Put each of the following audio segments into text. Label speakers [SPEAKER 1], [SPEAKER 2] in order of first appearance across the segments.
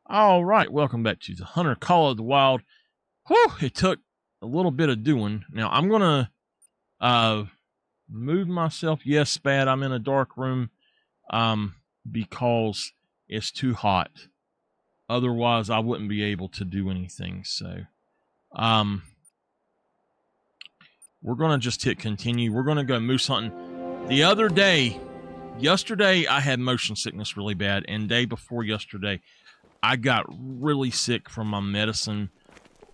[SPEAKER 1] All right, welcome back to the Hunter Call of the Wild. Whew, it took a little bit of doing. Now I'm gonna move myself. Yes, Spad, I'm in a dark room because it's too hot. Otherwise, I wouldn't be able to do anything. So we're gonna just hit continue. We're gonna go moose hunting. Yesterday I had motion sickness really bad, and day before yesterday I got really sick from my medicine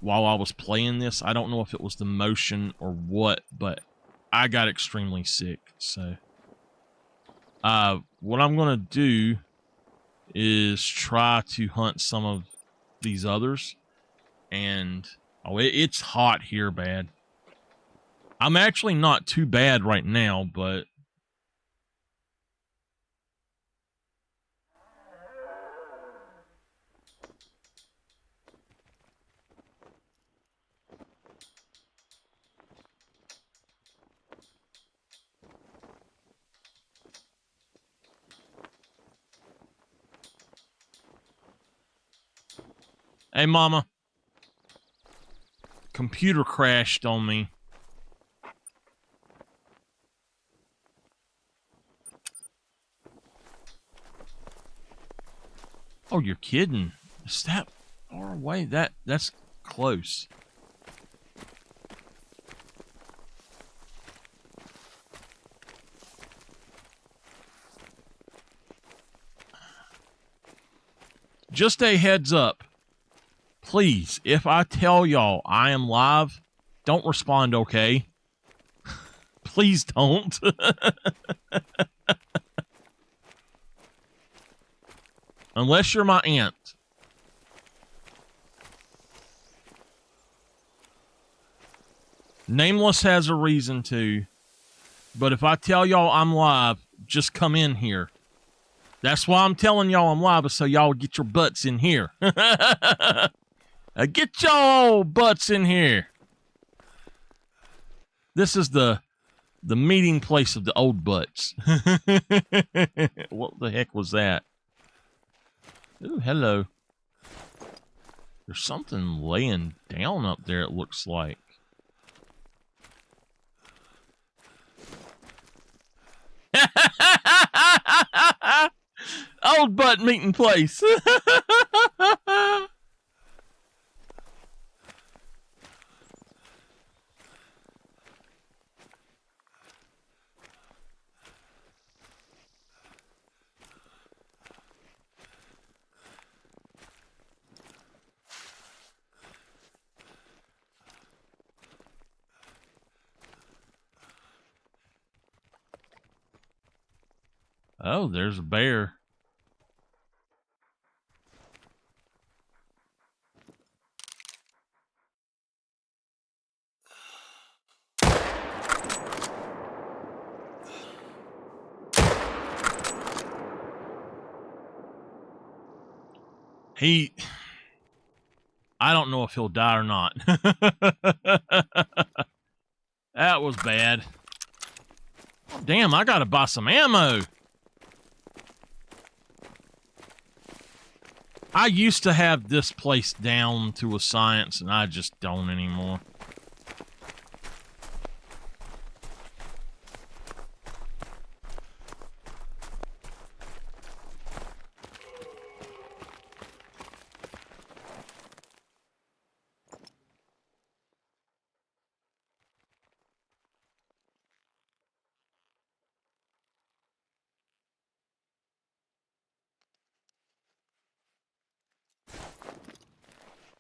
[SPEAKER 1] while I was playing this. I don't know if it was the motion or what, but I got extremely sick. So what I'm going to do is try to hunt some of these others. And it's hot here bad. I'm actually not too bad right now, but hey, Mama. Computer crashed on me. Oh, you're kidding. Is that far away? That's close. Just a heads up. Please, if I tell y'all I am live, don't respond, okay? Please don't. Unless you're my aunt. Nameless has a reason to. But if I tell y'all I'm live, just come in here. That's why I'm telling y'all I'm live, so y'all get your butts in here. Get y'all butts in here. This is the meeting place of the old butts. What the heck was that? Ooh, hello. There's something laying down up there, it looks like. Old butt meeting place. Oh, there's a bear. I don't know if he'll die or not. That was bad. Damn, I gotta buy some ammo. I used to have this place down to a science, and I just don't anymore.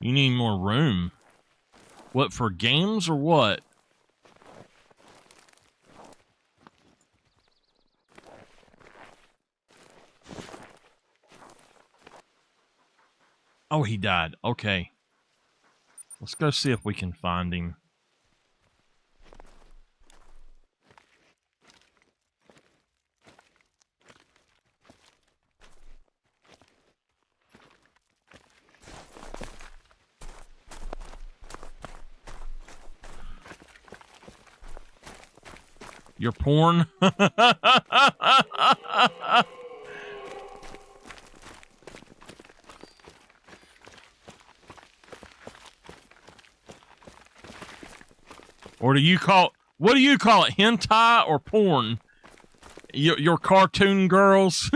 [SPEAKER 1] You need more room. What, for games or what? Oh, he died. Okay. Let's go see if we can find him. Your porn? Or what do you call it? Hentai or porn? Your cartoon girls?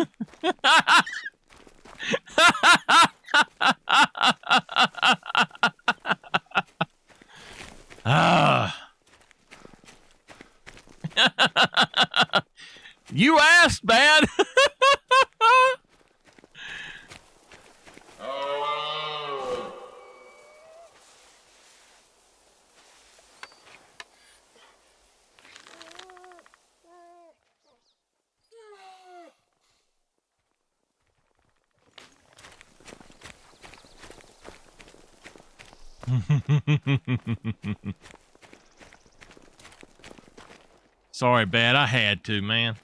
[SPEAKER 1] You asked, Bad. Sorry, Bad. I had to, man.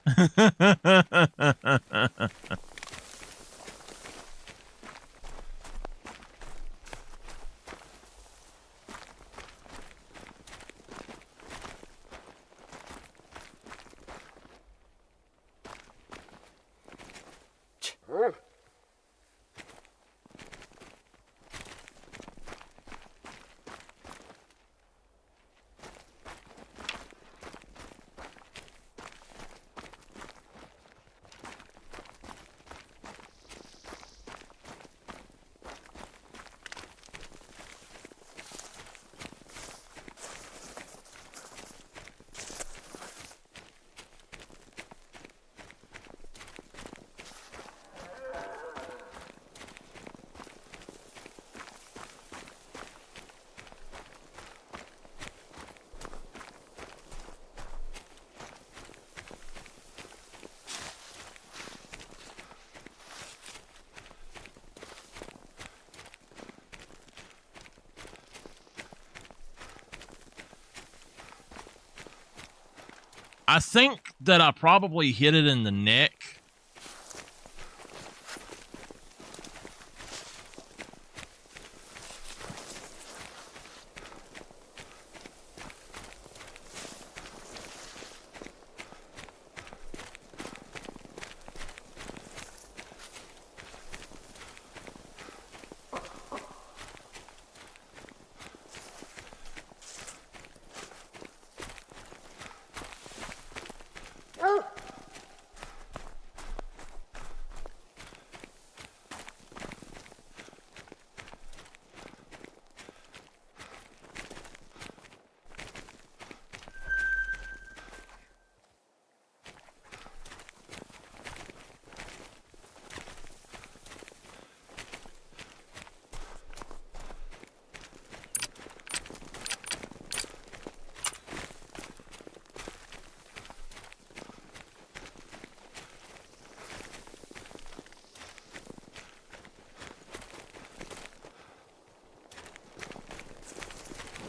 [SPEAKER 1] I think that I probably hit it in the neck.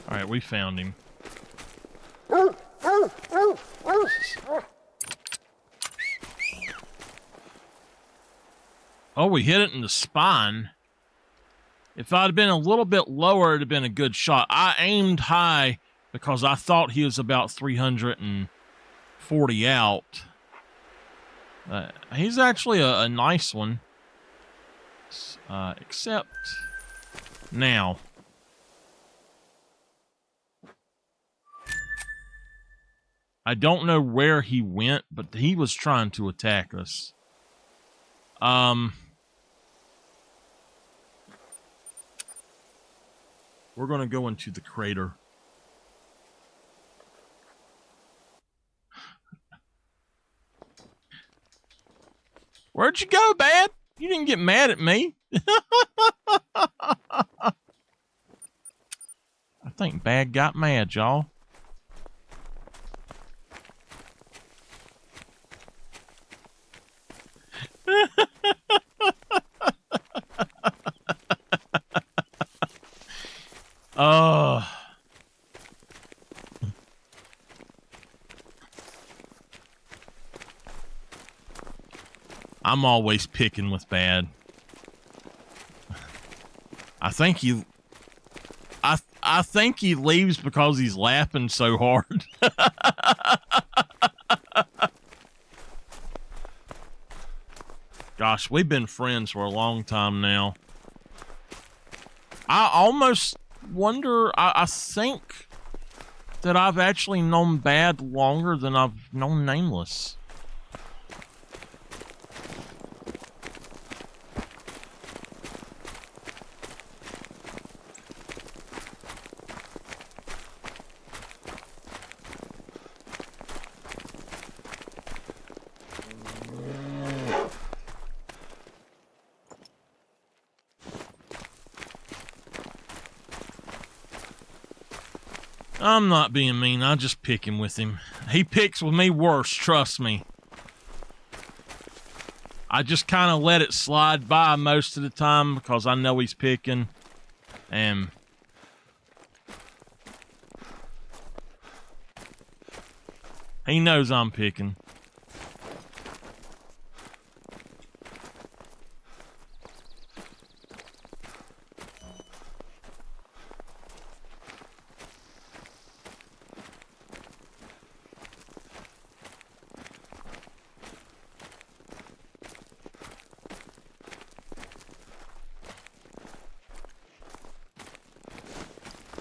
[SPEAKER 1] All right, we found him. Oh, we hit it in the spine. If I'd been a little bit lower, it'd have been a good shot. I aimed high because I thought he was about 340 out. He's actually a nice one. Except now. I don't know where he went, but he was trying to attack us. We're going to go into the crater. Where'd you go, Bad? You didn't get mad at me. I think Bad got mad, y'all. I'm always picking with Bad. I think he leaves because he's laughing so hard. Gosh, we've been friends for a long time now. I almost wonder, I think that I've actually known bad longer than I've known nameless. I'm not being mean, I'm just picking with him. He picks with me worse, trust me. I just kind of let it slide by most of the time because I know he's picking. And he knows I'm picking.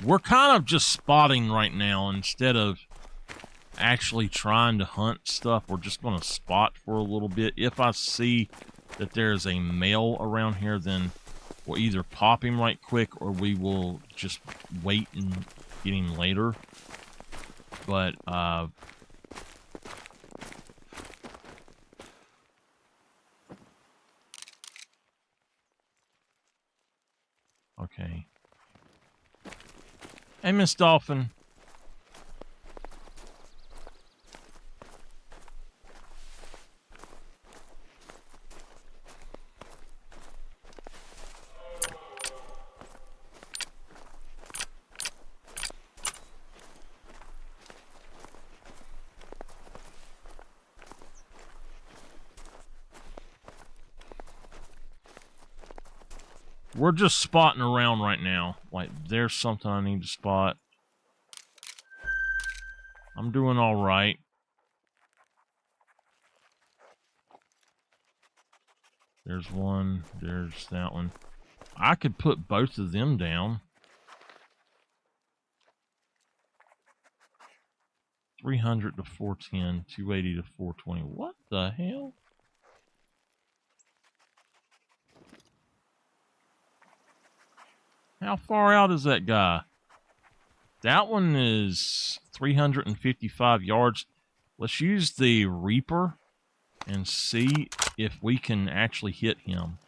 [SPEAKER 1] We're kind of just spotting right now instead of actually trying to hunt stuff. We're just going to spot for a little bit. If I see that there's a male around here, then we'll either pop him right quick or we will just wait and get him later. But, okay. Hey, Miss Dolphin. We're just spotting around right now. Like, there's something I need to spot. I'm doing all right. There's one. There's that one. I could put both of them down. 300 to 410, 280 to 420. What the hell? How far out is that guy? That one is 355 yards. Let's use the Reaper and see if we can actually hit him.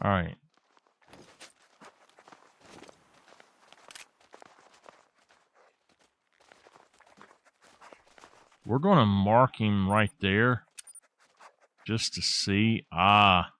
[SPEAKER 1] All right. We're going to mark him right there just to see. Ah.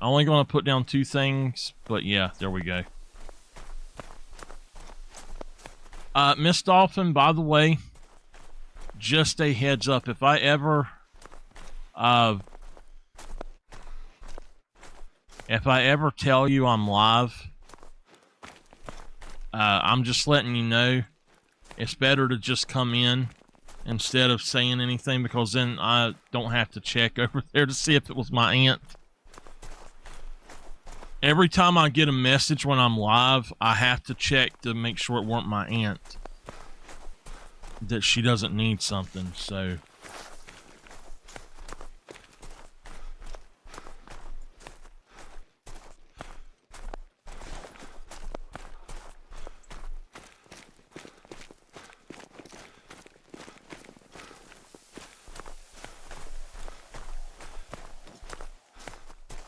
[SPEAKER 1] I'm only going to put down 2 things, but yeah, there we go. Miss Dolphin, by the way, just a heads up, if I ever tell you I'm live, I'm just letting you know it's better to just come in instead of saying anything, because then I don't have to check over there to see if it was my aunt. Every time I get a message when I'm live, I have to check to make sure it weren't my aunt, that she doesn't need something, so.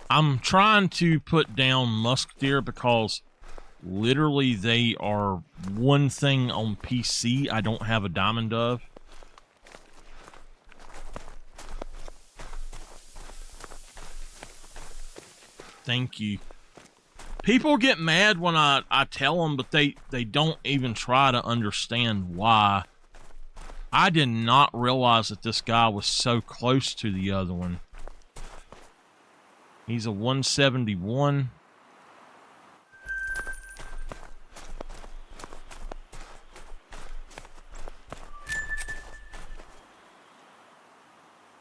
[SPEAKER 1] I'm trying to put down musk deer because Literally, they are one thing on PC I don't have a diamond of. Thank you. People get mad when I tell them, but they don't even try to understand why. I did not realize that this guy was so close to the other one. He's a 171.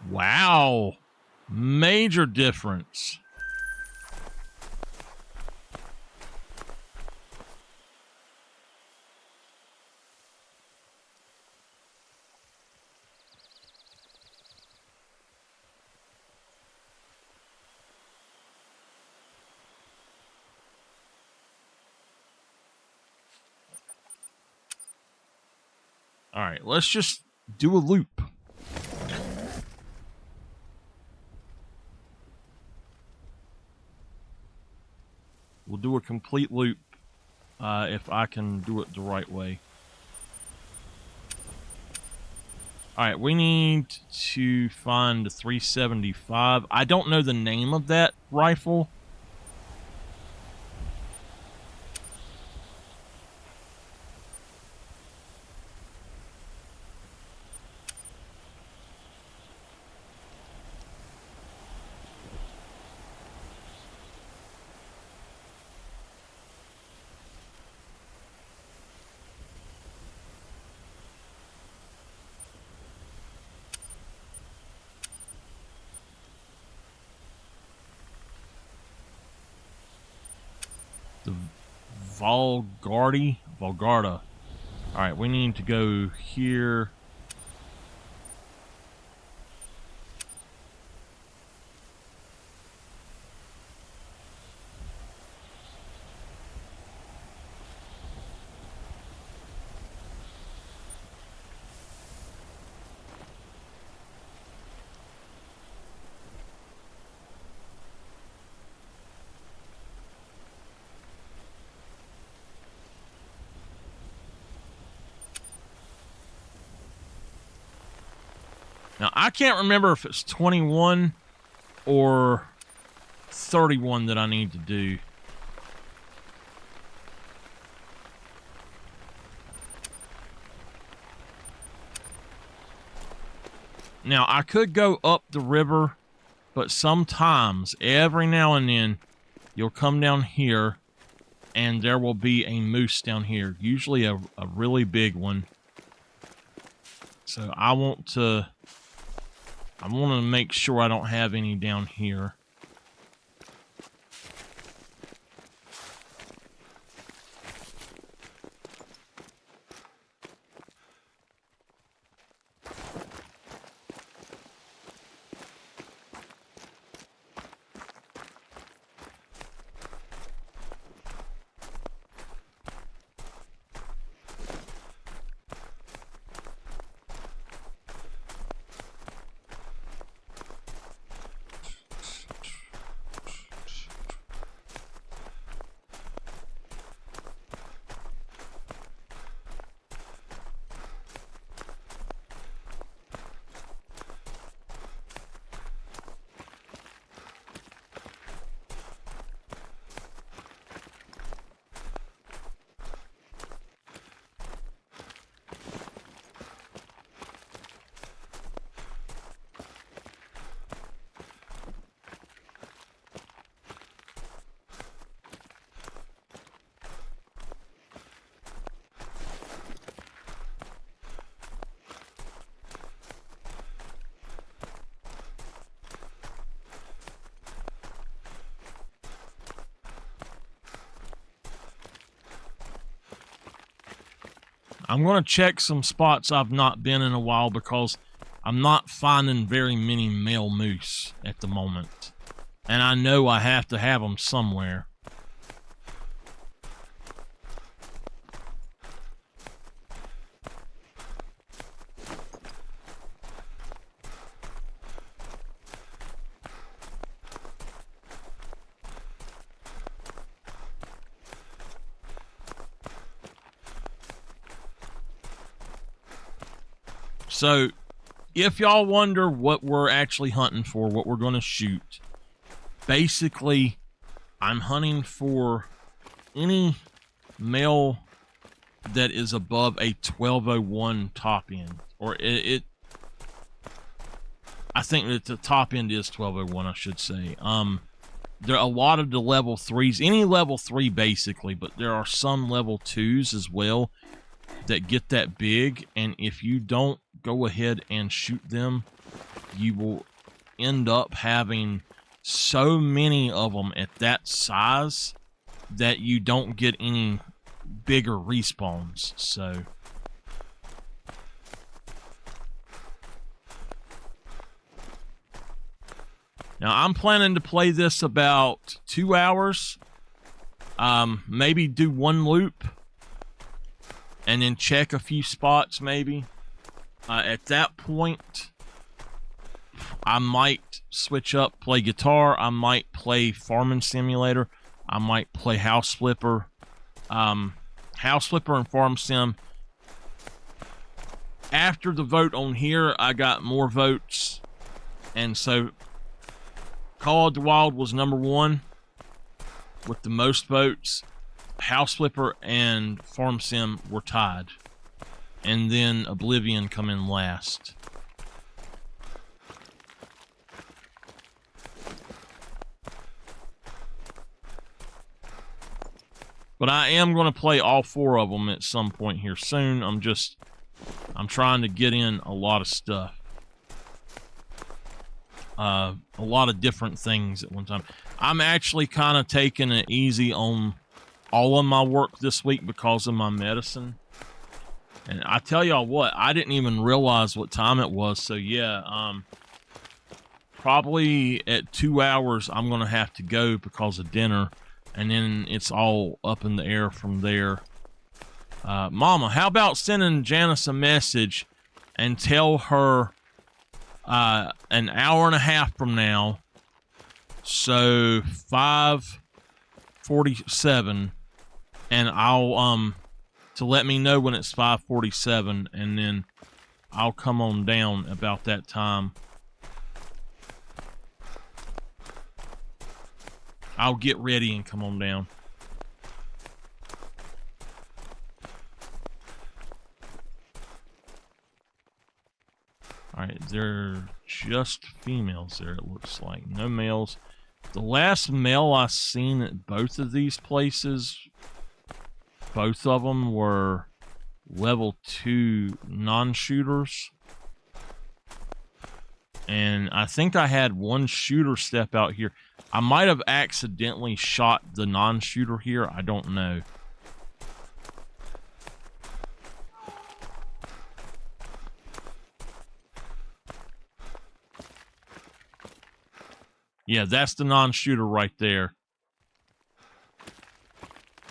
[SPEAKER 1] Wow. Major difference. All right, let's just do a loop. We'll do a complete loop if I can do it the right way. All right, we need to find the 375. I don't know the name of that rifle. The Volgarda. All right, we need to go here. Now, I can't remember if it's 21 or 31 that I need to do. Now, I could go up the river, but sometimes, every now and then, you'll come down here, and there will be a moose down here. Usually a really big one. So I want to make sure I don't have any down here. I'm going to check some spots I've not been in a while because I'm not finding very many male moose at the moment. And I know I have to have them somewhere. So, if y'all wonder what we're actually hunting for, what we're going to shoot, basically, I'm hunting for any male that is above a 1201 top end. Or I think that the top end is 1201, I should say. There are a lot of the level 3s, any level 3 basically, but there are some level 2s as well that get that big, and if you don't go ahead and shoot them, you will end up having so many of them at that size that you don't get any bigger respawns. So now I'm planning to play this about 2 hours, maybe do one loop and then check a few spots maybe. At that point, I might switch up, play guitar. I might play Farming Simulator. I might play House Flipper. House Flipper and Farm Sim. After the vote on here, I got more votes. And so Call of the Wild was number 1 with the most votes. House Flipper and Farm Sim were tied. And then Oblivion come in last. But I am going to play all 4 of them at some point here soon. I'm trying to get in a lot of stuff. A lot of different things at one time. I'm actually kind of taking it easy on all of my work this week because of my medicine. And I tell y'all what, I didn't even realize what time it was. So yeah, probably at 2 hours I'm going to have to go because of dinner. And then it's all up in the air from there. Mama, how about sending Janice a message and tell her an hour and a half from now, so 5:47, and I'll to let me know when it's 5:47, and then I'll come on down about that time. I'll get ready and come on down. Alright, they're just females there, it looks like. No males. The last male I seen at both of these places, both of them were level 2 non-shooters. And I think I had one shooter step out here. I might have accidentally shot the non-shooter here. I don't know. Yeah, that's the non-shooter right there.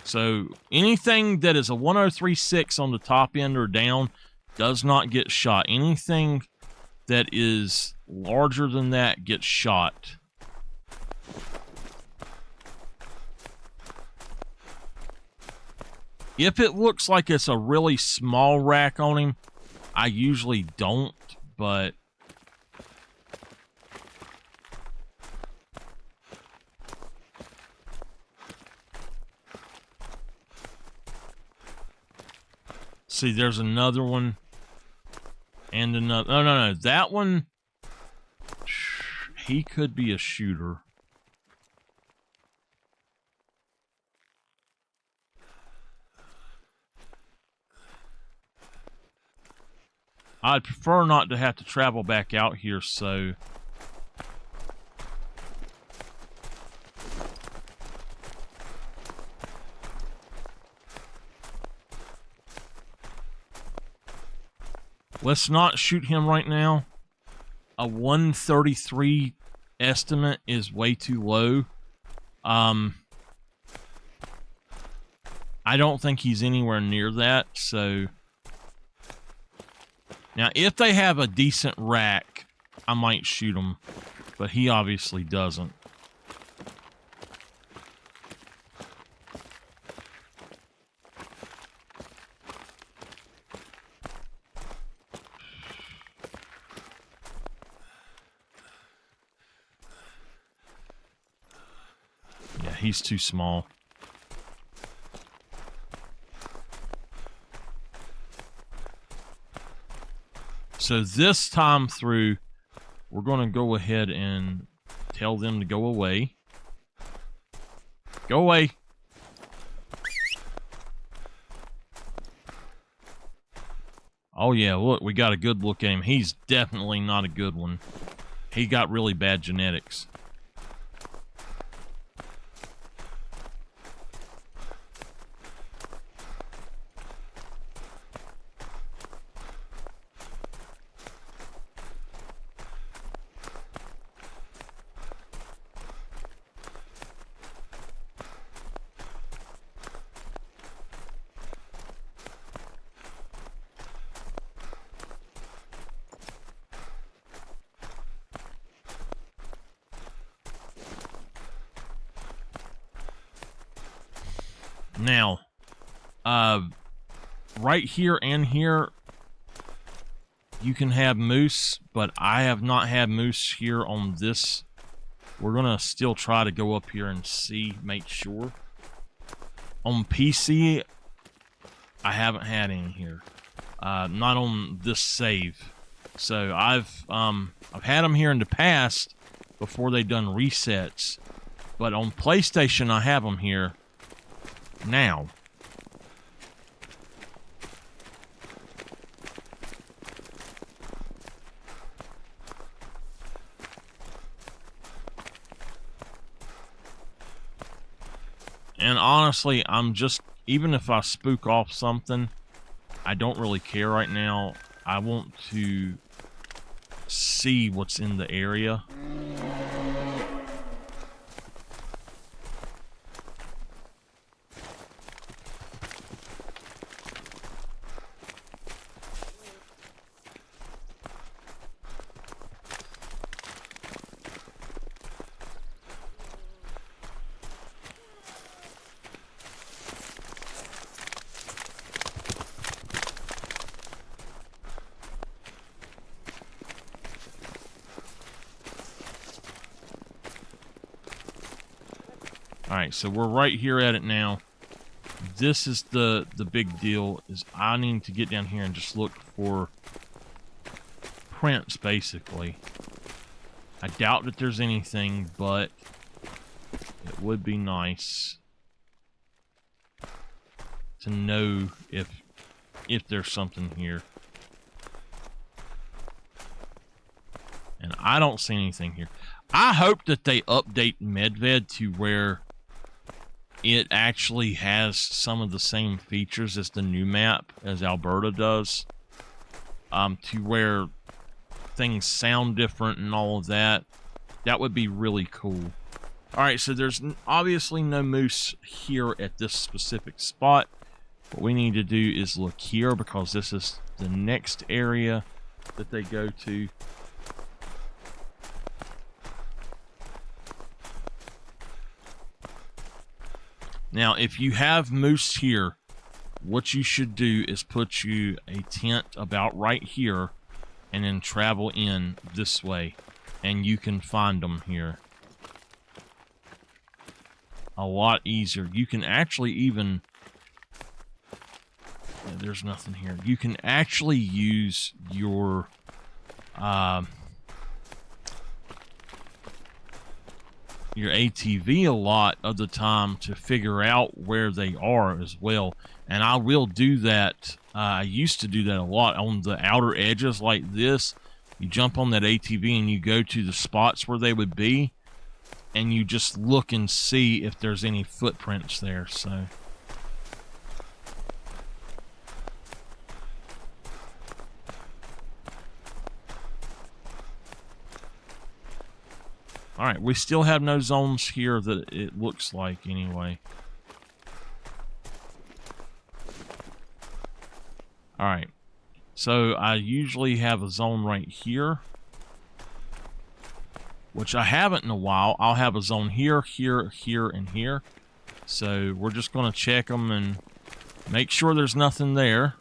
[SPEAKER 1] So anything that is a 1036 on the top end or down does not get shot. Anything that is larger than that gets shot. If it looks like it's a really small rack on him, I usually don't, but see, there's another one and another. No. That one, he could be a shooter. I'd prefer not to have to travel back out here, so let's not shoot him right now. A 133 estimate is way too low. I don't think he's anywhere near that, so now if they have a decent rack, I might shoot him, but he obviously doesn't. he's too small. So this time through, we're going to go ahead and tell them to go away. Go away. Oh yeah, look, we got a good look at him. He's definitely not a good one. He got really bad genetics. Now, right here and here, you can have moose, but I have not had moose here on this. We're gonna still try to go up here and see, make sure. On PC, I haven't had any here. Not on this save. So I've had them here in the past before they done resets, but on PlayStation I have them here now. And honestly, I'm just, even if I spook off something, I don't really care right now. I want to see what's in the area. Alright, so we're right here at it now. This is the big deal, is I need to get down here and just look for prints, basically. I doubt that there's anything, but it would be nice to know if there's something here. And I don't see anything here. I hope that they update Medved to where it actually has some of the same features as the new map, as Alberta does, to where things sound different and all of that. That would be really cool. Alright, so there's obviously no moose here at this specific spot. What we need to do is look here, because this is the next area that they go to. Now, if you have moose here, what you should do is put you a tent about right here and then travel in this way, and you can find them here a lot easier. You can actually even, yeah, there's nothing here. You can actually use your ATV a lot of the time to figure out where they are as well. And I will do that. I used to do that a lot on the outer edges like this. You jump on that ATV and you go to the spots where they would be, and you just look and see if there's any footprints there. So alright, we still have no zones here that it looks like anyway. Alright, so I usually have a zone right here, which I haven't in a while. I'll have a zone here, here, here, and here. So we're just going to check them and make sure there's nothing there.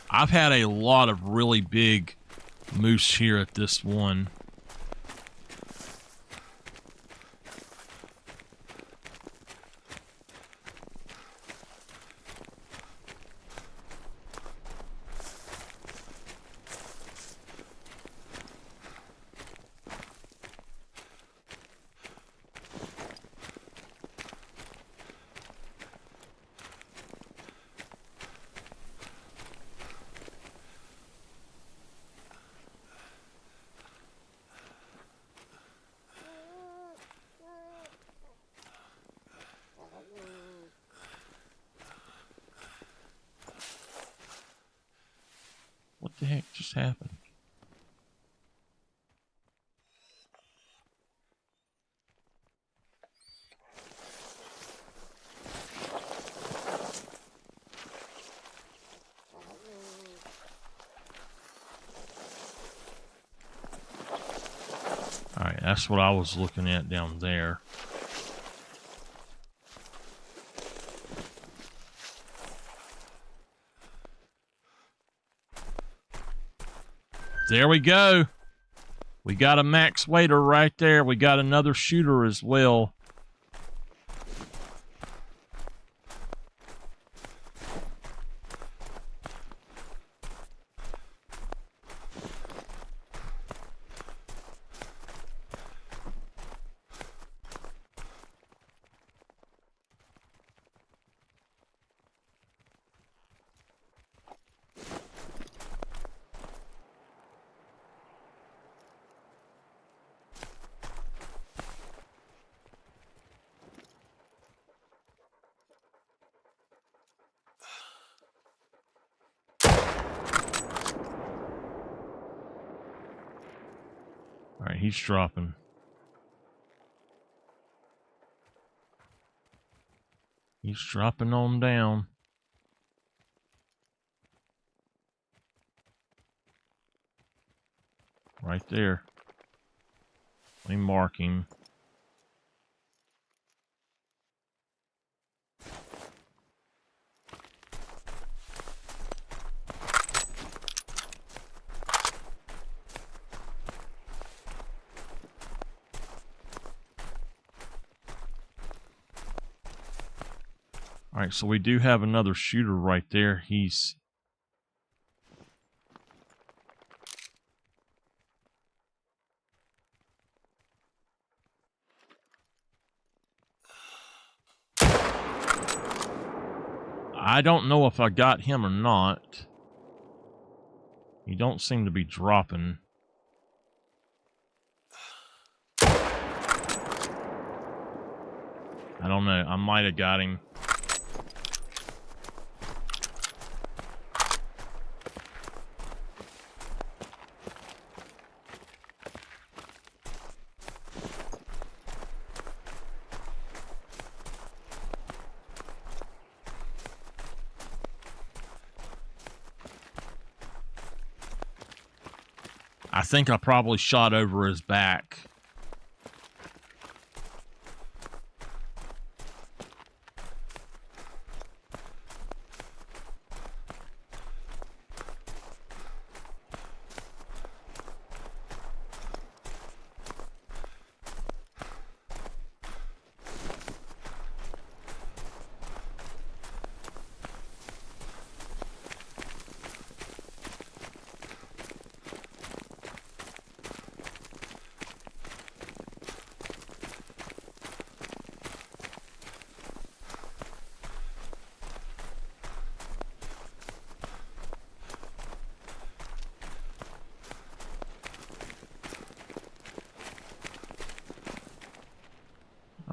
[SPEAKER 1] I've had a lot of really big moose here at this one. What the heck just happened? All right, that's what I was looking at down there. There we go. We got a max waiter right there. We got another shooter as well. All right, he's dropping. He's dropping on down. Right there. Let me mark him. All right, so we do have another shooter right there. He's... I don't know if I got him or not. He don't seem to be dropping. I don't know. I might have got him. I think I probably shot over his back.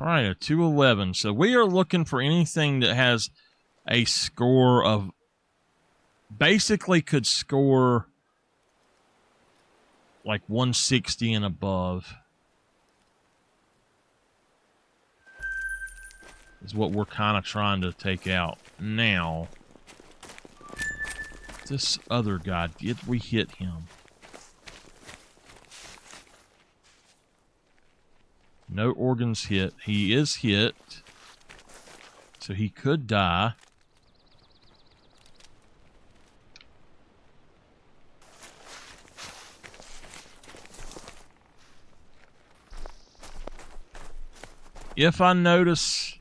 [SPEAKER 1] All right, a 211. So we are looking for anything that has a score of... basically could score like 160 and above. Is what we're kind of trying to take out. Now, this other guy, did we hit him? No organs hit. He is hit. So he could die. if I notice...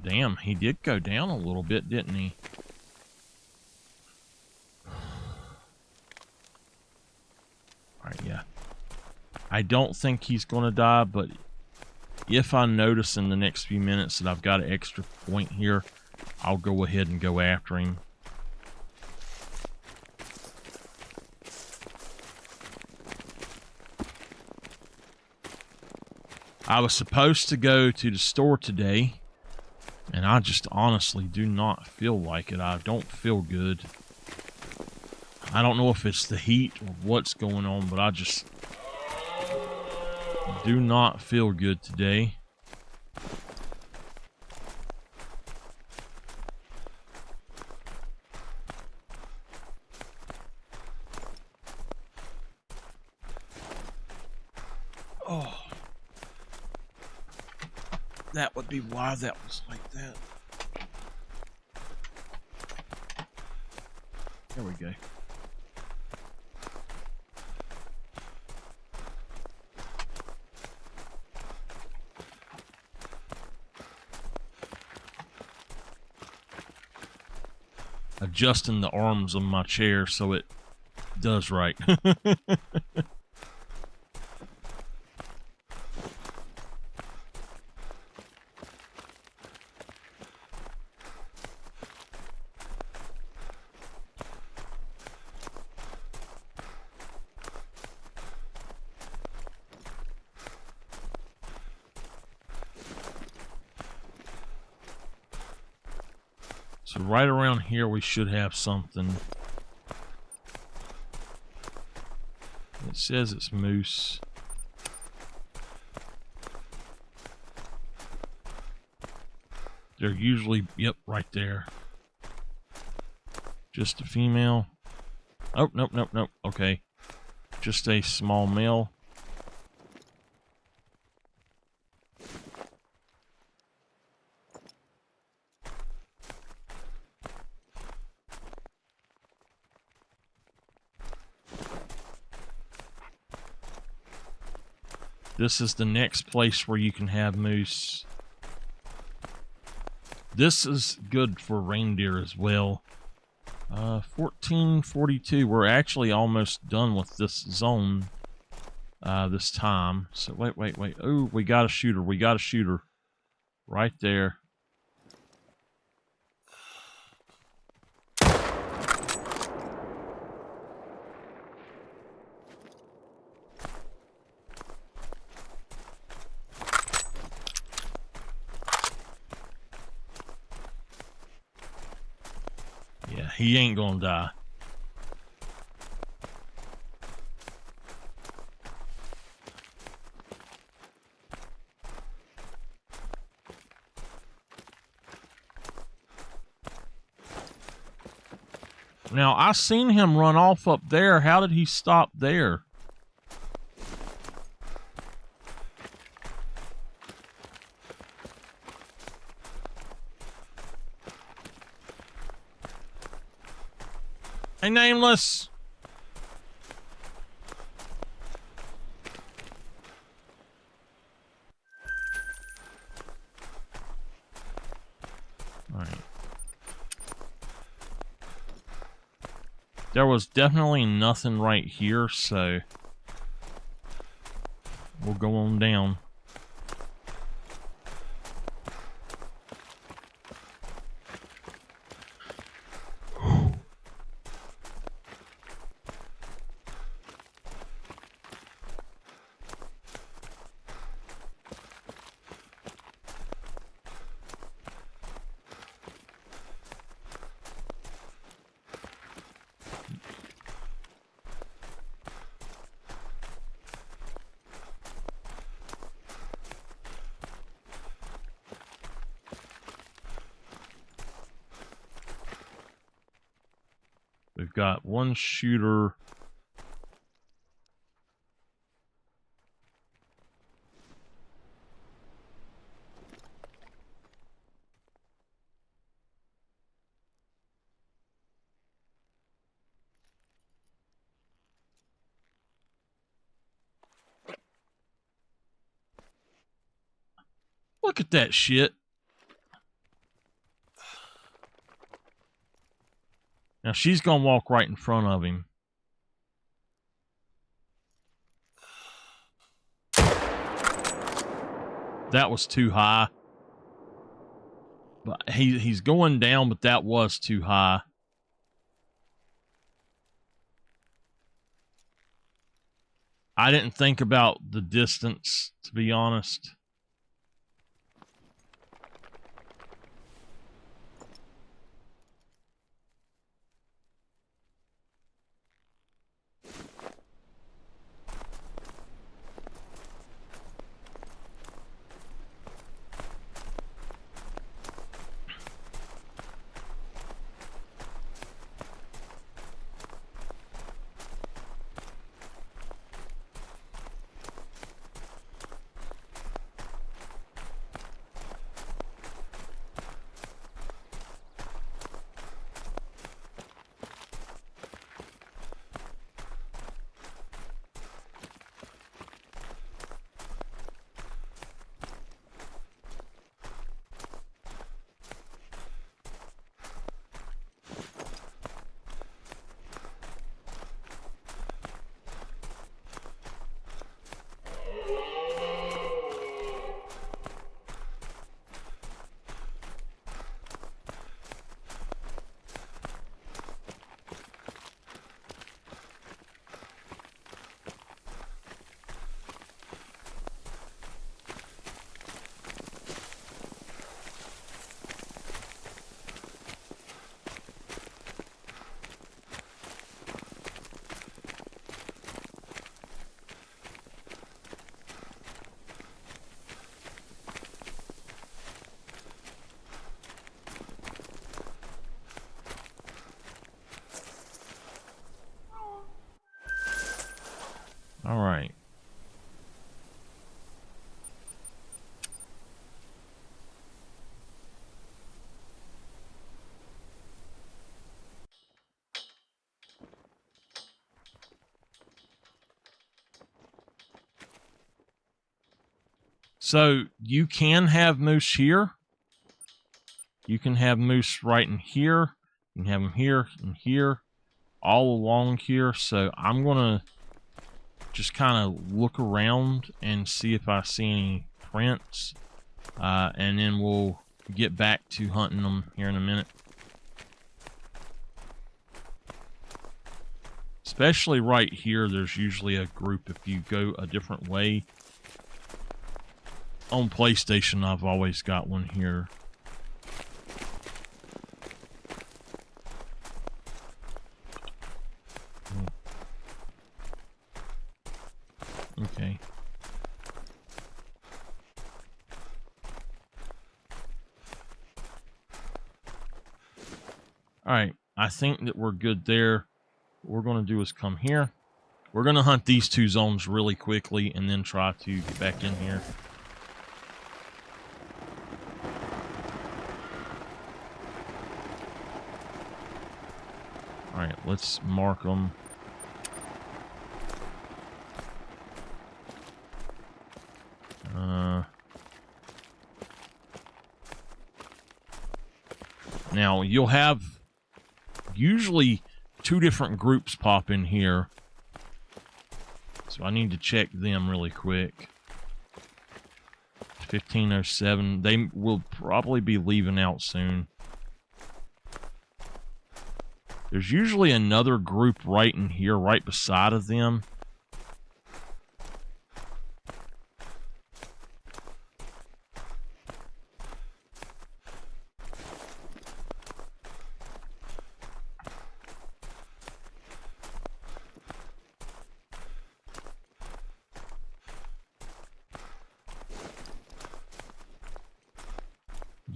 [SPEAKER 1] Damn, he did go down a little bit, didn't he? Alright, yeah. I don't think he's going to die, but if I notice in the next few minutes that I've got an extra point here, I'll go ahead and go after him. I was supposed to go to the store today, and I just honestly do not feel like it. I don't feel good. I don't know if it's the heat or what's going on, but I just do not feel good today. Oh. That would be why that was like that. There we go. Adjusting the arms of my chair so it does right. So right around here we should have something. It says it's moose. They're usually, yep, right there. Just a female. Oh, nope, nope, nope. Okay. Just a small male. This is the next place where you can have moose. This is good for reindeer as well. 1442. We're actually almost done with this zone this time. So wait. Oh, we got a shooter. We got a shooter right there. Yeah, he ain't gonna die. Now, I seen him run off up there. How did he stop there? Hey, Nameless! Alright. There was definitely nothing right here, so we'll go on down. We've got one shooter. Look at that shit. Now she's gonna walk right in front of him. That was too high. But he's going down, but that was too high. I didn't think about the distance, to be honest. All right. So you can have moose here. You can have moose right in here. You can have them here and here, all along here. So I'm going to just kind of look around and see if I see any prints. And then we'll get back to hunting them here in a minute. Especially right here, there's usually a group if you go a different way. On PlayStation, I've always got one here. Okay. Alright, I think that we're good there. What we're going to do is come here. We're going to hunt these two zones really quickly and then try to get back in here. Alright, let's mark them. Now, you'll have usually two different groups pop in here. So I need to check them really quick. 1507. They will probably be leaving out soon. There's usually another group right in here, right beside of them.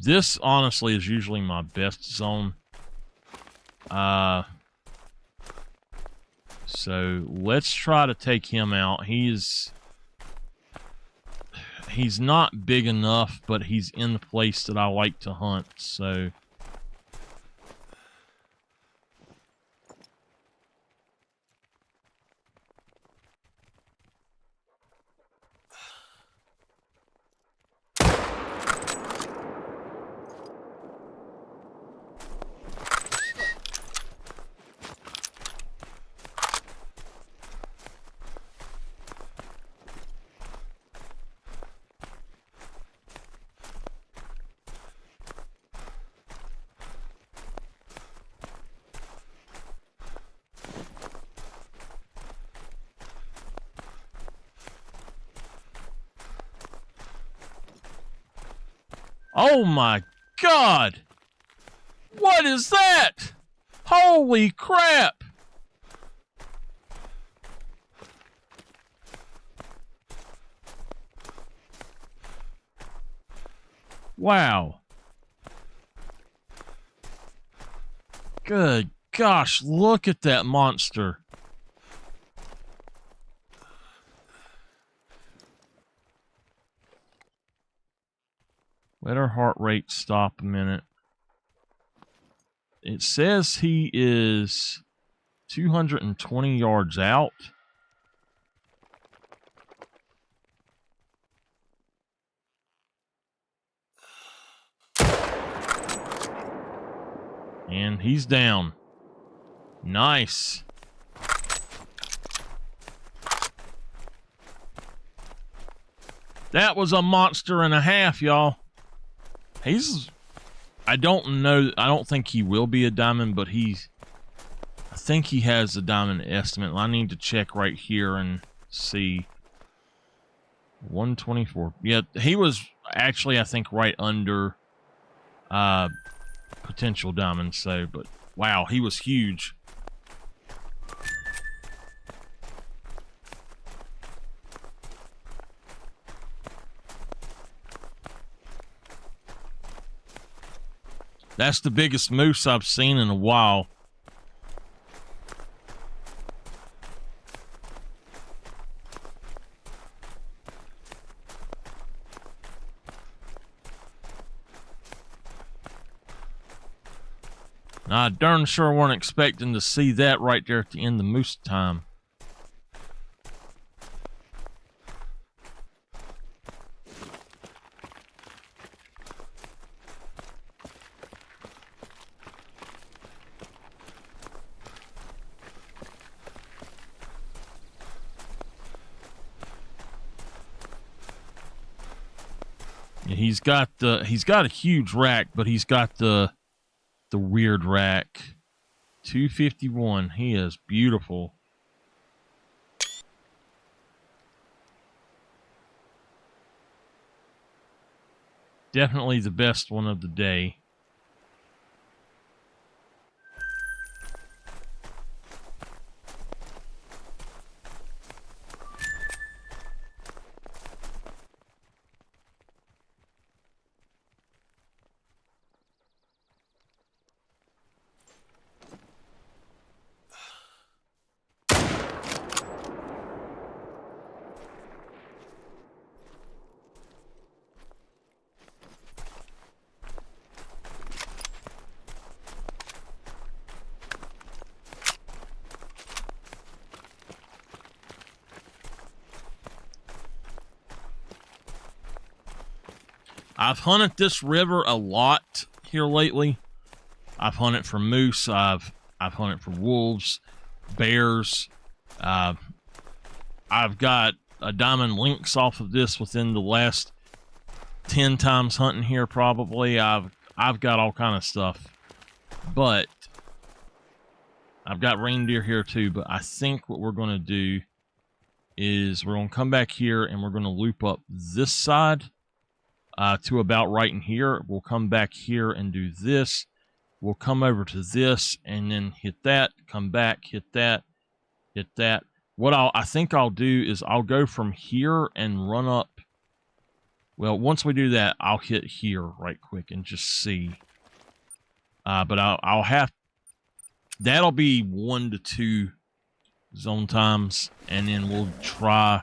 [SPEAKER 1] This, honestly, is usually my best zone. So let's try to take him out. He's not big enough, but he's in the place that I like to hunt, so... Oh my God! What is that? Holy crap! Wow. Good gosh, look at that monster. Let our heart rate stop a minute. It says he is 220 yards out. And he's down. Nice. That was a monster and a half, y'all. I don't know, I don't think he will be a diamond, but I think he has a diamond estimate. I need to check right here and see. 124. Yeah, he was actually, I think, right under potential diamonds, so, but wow, he was huge. That's the biggest moose I've seen in a while. I darn sure weren't expecting to see that right there at the end of moose time. Yeah, he's got a huge rack, but he's got the weird rack. 251. He is beautiful. Definitely the best one of the day. I've hunted this river a lot here lately. I've hunted for moose. I've hunted for wolves, bears. I've got a diamond lynx off of this within the last 10 times hunting here. Probably I've got all kind of stuff, but I've got reindeer here too. But I think what we're going to do is we're going to come back here and we're going to loop up this side. To about right in here. We'll come back here and do this. We'll come over to this and then hit that, come back, hit that, hit that. What I think I'll do is I'll go from here and run up. Well, once we do that, I'll hit here right quick and just see. But I'll have, that'll be 1 to 2 zone times, and then we'll try.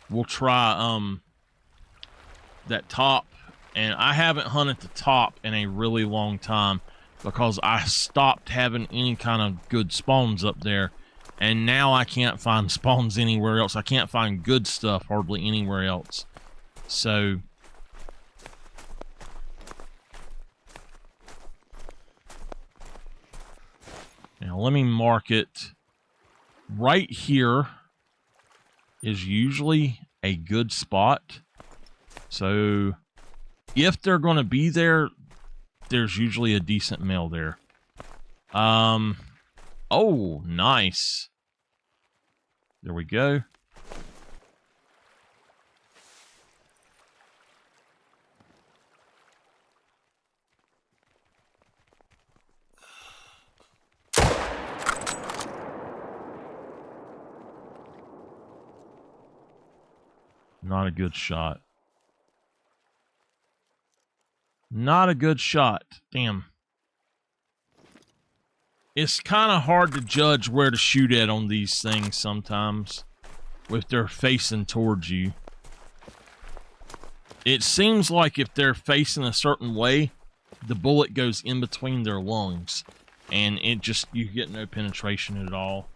[SPEAKER 1] We'll try that top, and I haven't hunted the top in a really long time because I stopped having any kind of good spawns up there, and now I can't find spawns anywhere else. I can't find good stuff hardly anywhere else. So now let me mark it. Right here is usually a good spot. So if they're going to be there, there's usually a decent male there. Oh, nice. There we go. Not a good shot. Not a good shot. Damn. It's kind of hard to judge where to shoot at on these things sometimes, if they're facing towards you. It seems like if they're facing a certain way, the bullet goes in between their lungs, and it just, you get no penetration at all.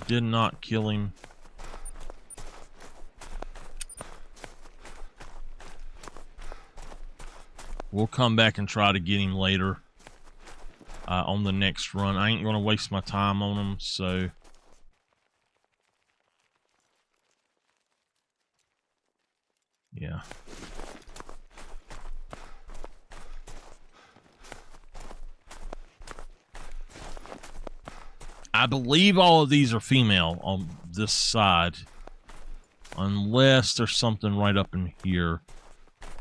[SPEAKER 1] Did not kill him. We'll come back and try to get him later on the next run. I ain't going to waste my time on him, so... yeah. I believe all of these are female on this side. Unless there's something right up in here.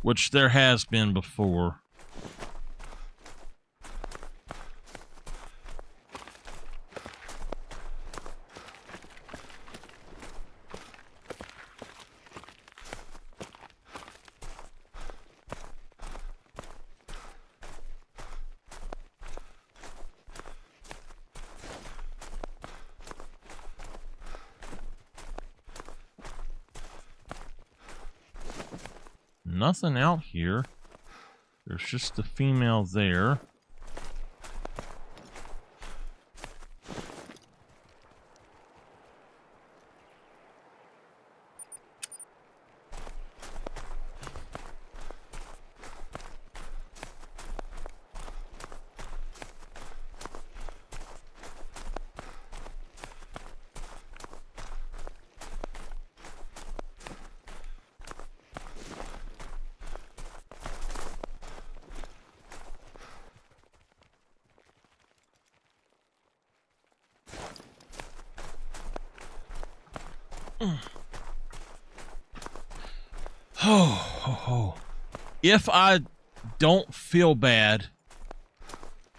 [SPEAKER 1] Which there has been before. Nothing out here. There's just the female there. If I don't feel bad,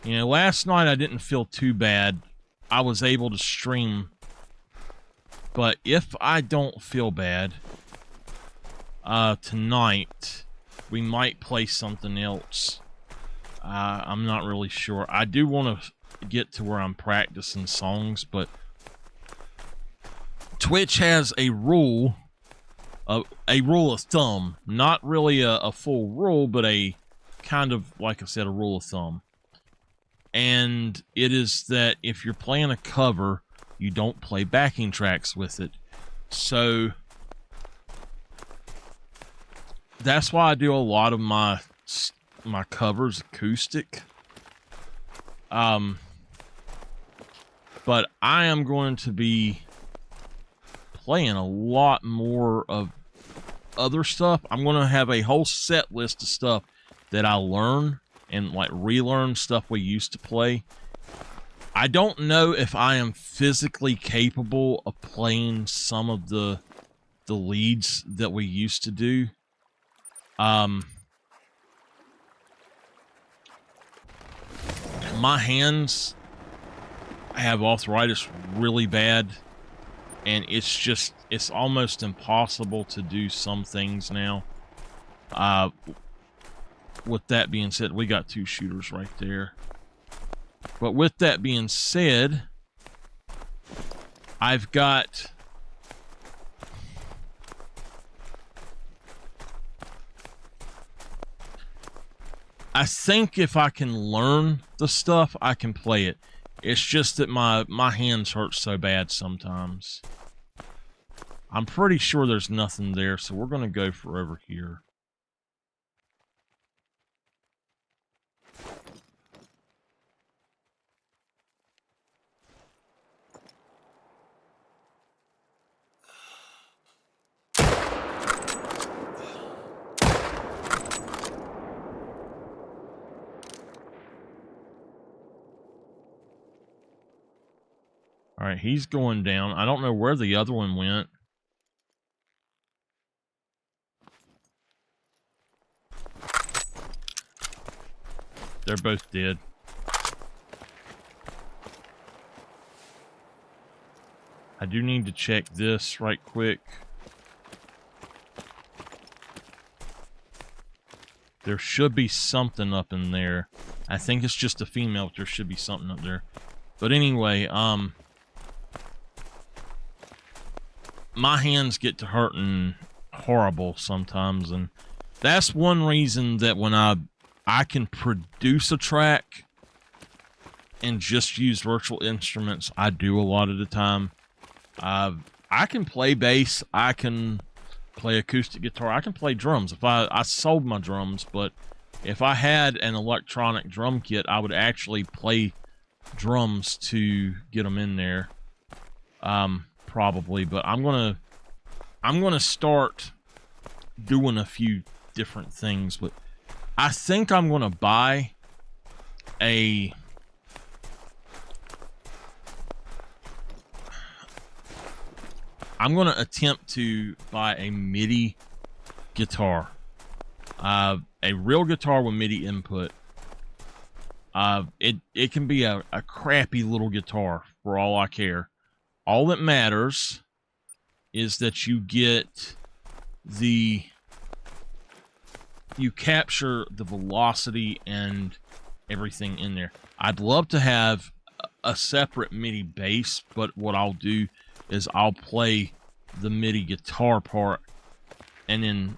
[SPEAKER 1] you know, last night I didn't feel too bad. I was able to stream. But if I don't feel bad, tonight we might play something else. I'm not really sure. I do want to get to where I'm practicing songs, but Twitch has a rule of thumb. Not really a full rule, but a kind of, like I said, a rule of thumb. And it is that if you're playing a cover, you don't play backing tracks with it. So that's why I do a lot of my covers acoustic. But I am going to be playing a lot more of other stuff. I'm going to have a whole set list of stuff that I learn and like relearn stuff we used to play. I don't know if I am physically capable of playing some of the leads that we used to do. My hands have arthritis really bad, and it's almost impossible to do some things now. With that being said, we got two shooters right there. But with that being said, I've got I think if I can learn the stuff, I can play it. It's just that my hands hurt so bad sometimes. I'm pretty sure there's nothing there, so we're going to go for over here. All right, he's going down. I don't know where the other one went. They're both dead. I do need to check this right quick. There should be something up in there. I think it's just a female, but there should be something up there. But anyway, my hands get to hurting horrible sometimes, and that's one reason that when I can produce a track and just use virtual instruments, I do a lot of the time. I can play bass, I can play acoustic guitar, I can play drums. If I sold my drums, but if I had an electronic drum kit, I would actually play drums to get them in there. Probably, but I'm gonna start doing a few different things. But I think I'm gonna buy a I'm gonna attempt to buy a MIDI guitar, a real guitar with MIDI input. It can be a crappy little guitar for all I care. All that matters is that you capture the velocity and everything in there. I'd love to have a separate MIDI bass, but what I'll do is I'll play the MIDI guitar part and then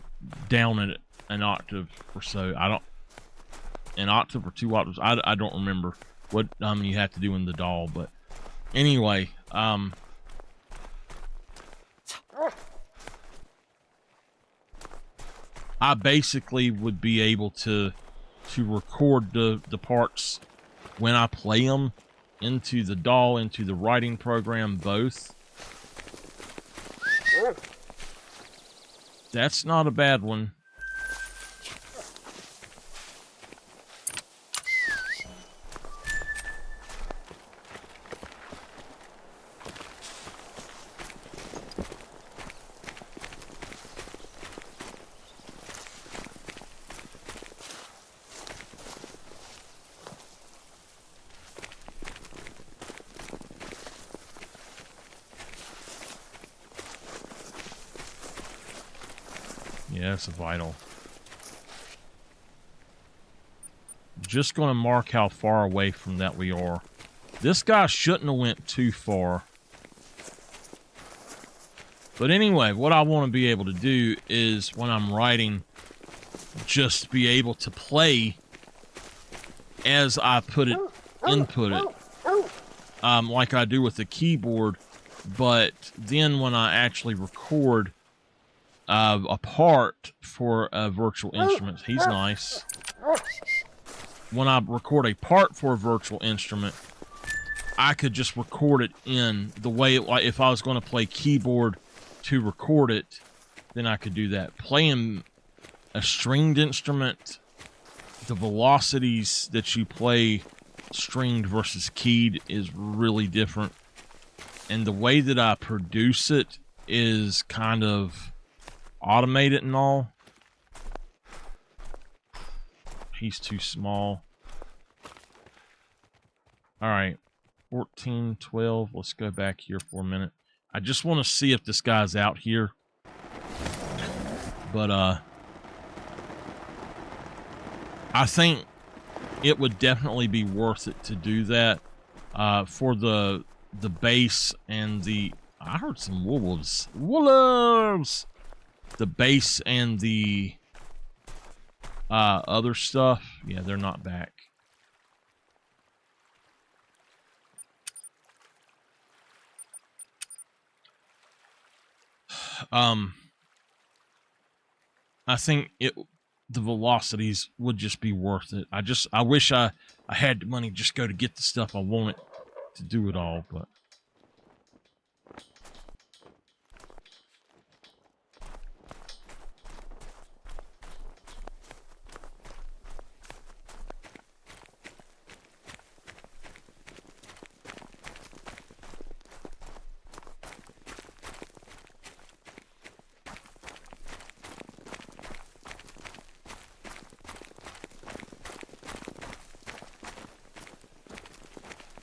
[SPEAKER 1] down it an octave or so. An octave or 2 octaves. I don't remember what you have to do in the DAW, but anyway, I basically would be able to record the parts when I play them into the DAW, into the writing program, both. That's not a bad one. Yeah, it's a vital. Just going to mark how far away from that we are. This guy shouldn't have went too far. But anyway, what I want to be able to do is when I'm writing, just be able to play as I input it, like I do with the keyboard. But then when I actually record a part for a virtual instrument, he's nice. When I record a part for a virtual instrument, I could just record it in the way, like if I was going to play keyboard to record it, then I could do that. Playing a stringed instrument, the velocities that you play stringed versus keyed is really different. And the way that I produce it is kind of automated and all. He's too small. All right, 14, 12. Let's go back here for a minute. I just want to see if this guy's out here. But I think it would definitely be worth it to do that for the bass and the. I heard some wolves. Wolves. The bass and the other stuff, yeah, they're not back. I think the velocities would just be worth it. I wish I had the money to just go to get the stuff I wanted to do it all, but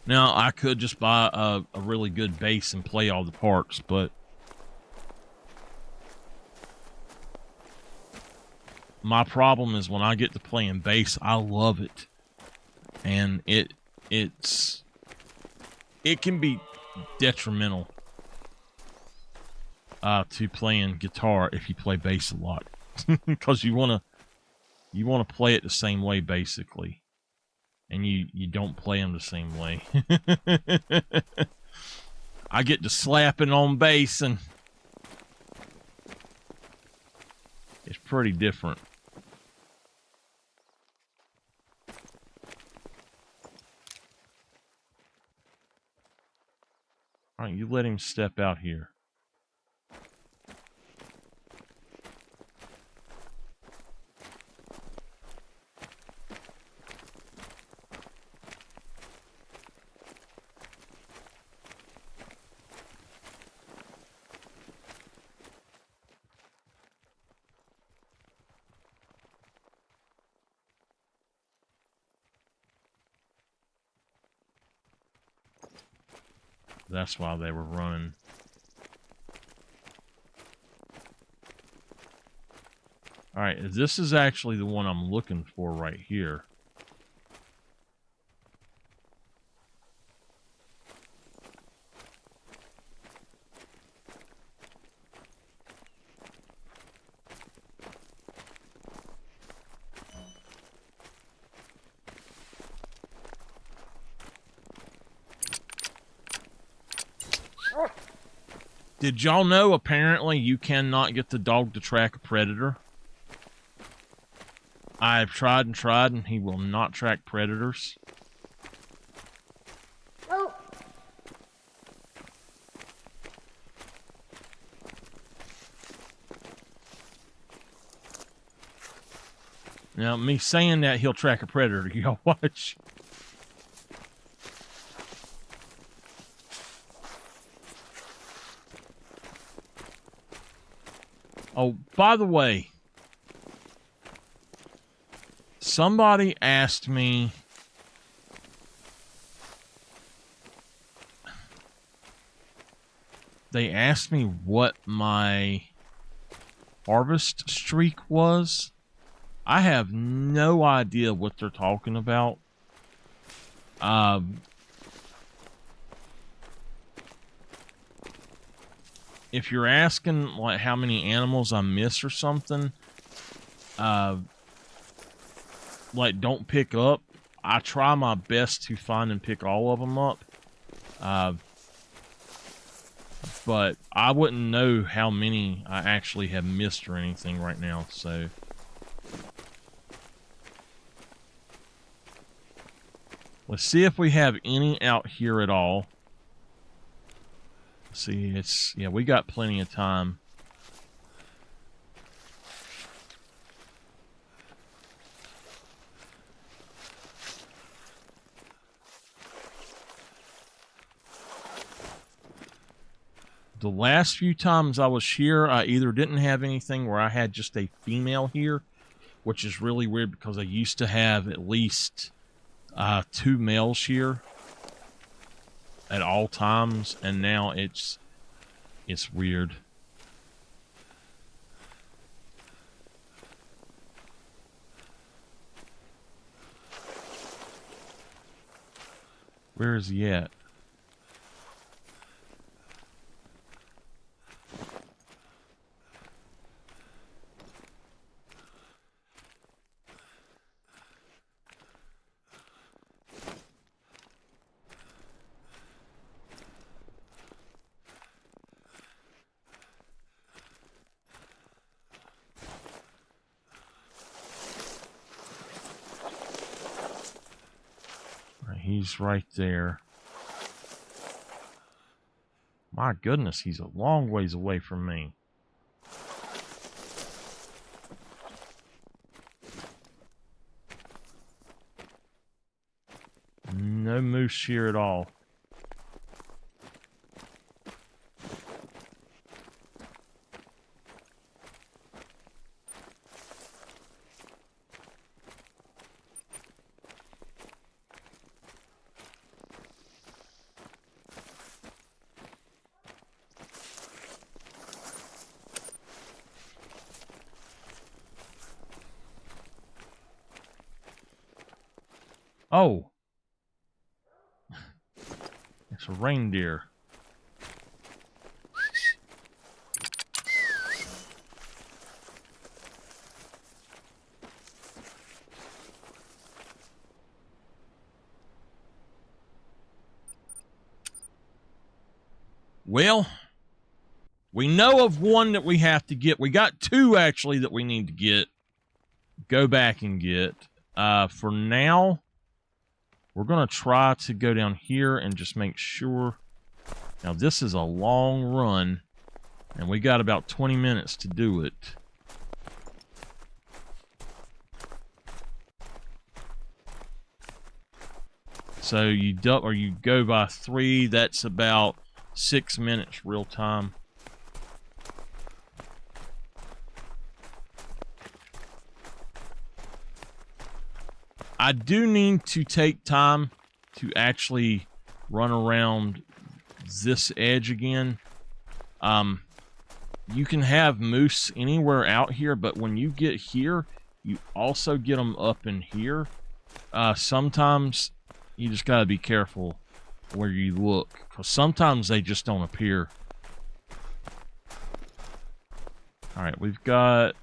[SPEAKER 1] now I could just buy a really good base and play all the parts, but my problem is when I get to playing base, I love it, and it can be detrimental to playing guitar if you play bass a lot, because you want to play it the same way basically, and you don't play them the same way. I get to slapping on bass, and it's pretty different. All right, you let him step out here. That's why they were running. All right, this is actually the one I'm looking for right here. Did y'all know apparently you cannot get the dog to track a predator? I've tried and he will not track predators.
[SPEAKER 2] Oh.
[SPEAKER 1] Now, me saying that he'll track a predator, y'all watch. Oh, by the way, somebody asked me what my harvest streak was. I have no idea what they're talking about. If you're asking like how many animals I miss or something, like don't pick up. I try my best to find and pick all of them up. But I wouldn't know how many I actually have missed or anything right now, so. Let's see if we have any out here at all. See, yeah, we got plenty of time. The last few times I was here, I either didn't have anything where I had just a female here, which is really weird because I used to have at least 2 males here at all times, and now it's weird. Where is he at? he's right there. My goodness, he's a long ways away from me. No moose here at all. Oh, it's a reindeer. Well, we know of one that we have to get. We got two, actually, that we need to get. Go back and get. For now, we're going to try to go down here and just make sure. Now, this is a long run, and we got about 20 minutes to do it. So you go by 3, that's about 6 minutes real time. I do need to take time to actually run around this edge again. You can have moose anywhere out here, but when you get here, you also get them up in here. Sometimes you just gotta be careful where you look, because sometimes they just don't appear. All right, we've got...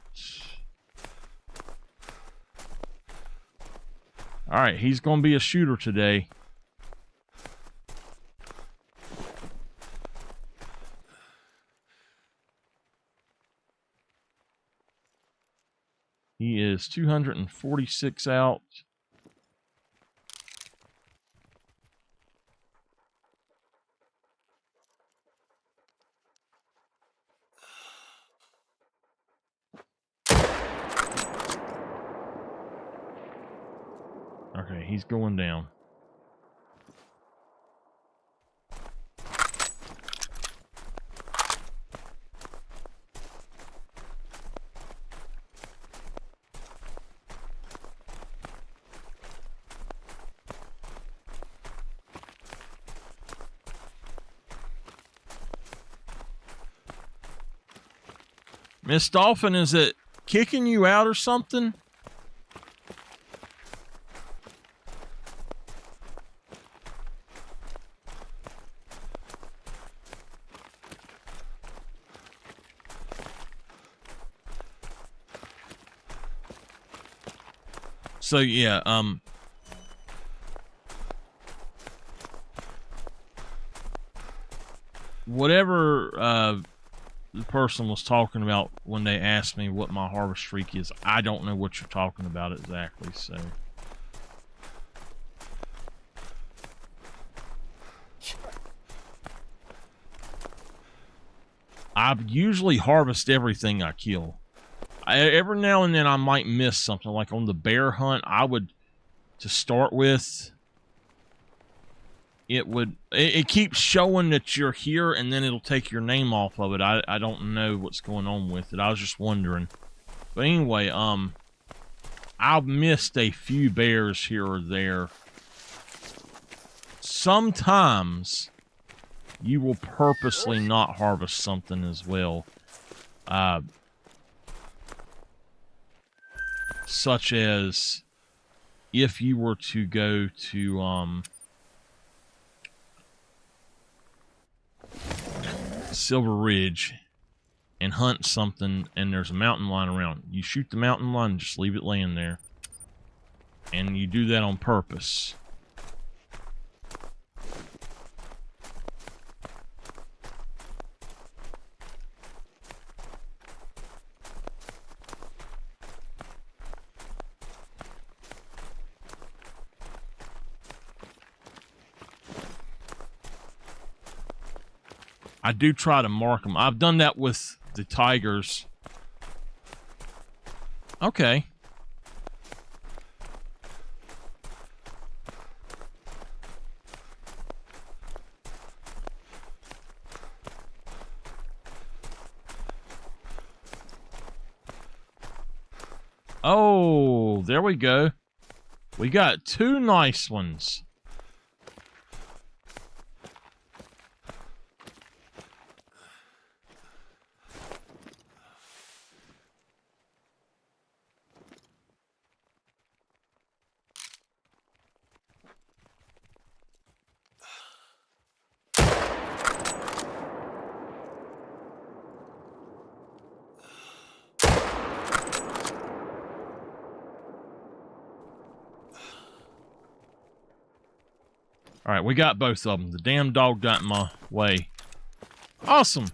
[SPEAKER 1] All right, he's going to be a shooter today. He is 246 out. Okay, he's going down. Miss Dolphin, is it kicking you out or something? So yeah, whatever the person was talking about when they asked me what my harvest streak is, I don't know what you're talking about exactly, so. I usually harvest everything I kill. Every now and then I might miss something, like on the bear hunt, to start with, it keeps showing that you're here, and then it'll take your name off of it. I don't know what's going on with it. I was just wondering. But anyway, I've missed a few bears here or there. Sometimes you will purposely not harvest something as well. Such as if you were to go to Silver Ridge and hunt something and there's a mountain lion around, you shoot the mountain lion and just leave it laying there. And you do that on purpose. I do try to mark them. I've done that with the tigers. Okay. Oh, there we go. We got 2 nice ones. All right, we got both of them. The damn dog got in my way. Awesome.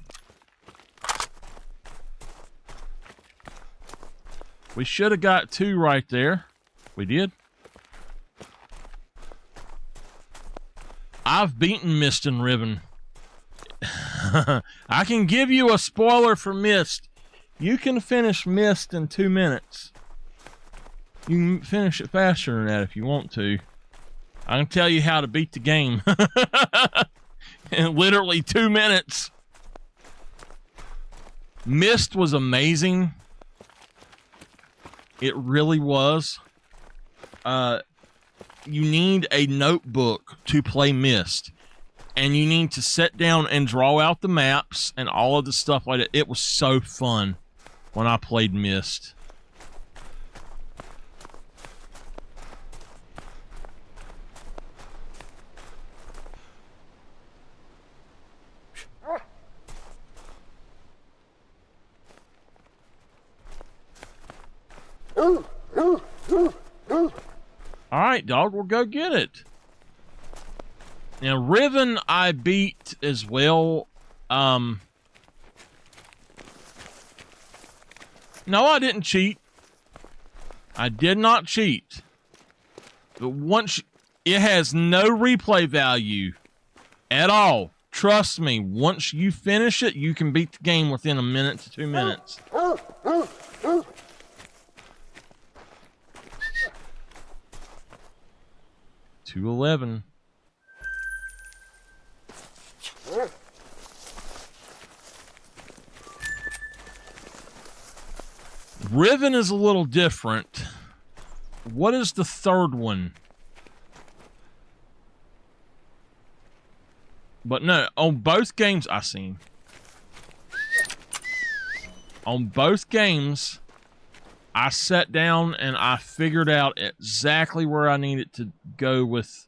[SPEAKER 1] We should have got 2 right there. We did. I've beaten Mist and Riven. I can give you a spoiler for Mist. You can finish Mist in 2 minutes. You can finish it faster than that if you want to. I can tell you how to beat the game. In literally 2 minutes. Mist was amazing. It really was. You need a notebook to play Mist. And you need to sit down and draw out the maps and all of the stuff like that. It was so fun when I played Mist. All right, dog, we'll go get it. Now, Riven I beat as well. No, I didn't cheat. I did not cheat. But once it has no replay value at all. Trust me, once you finish it, you can beat the game within a minute to 2 minutes. 211. Riven is a little different. What is the third one? But no, on both games I seen. On both games, I sat down and I figured out exactly where I needed to go with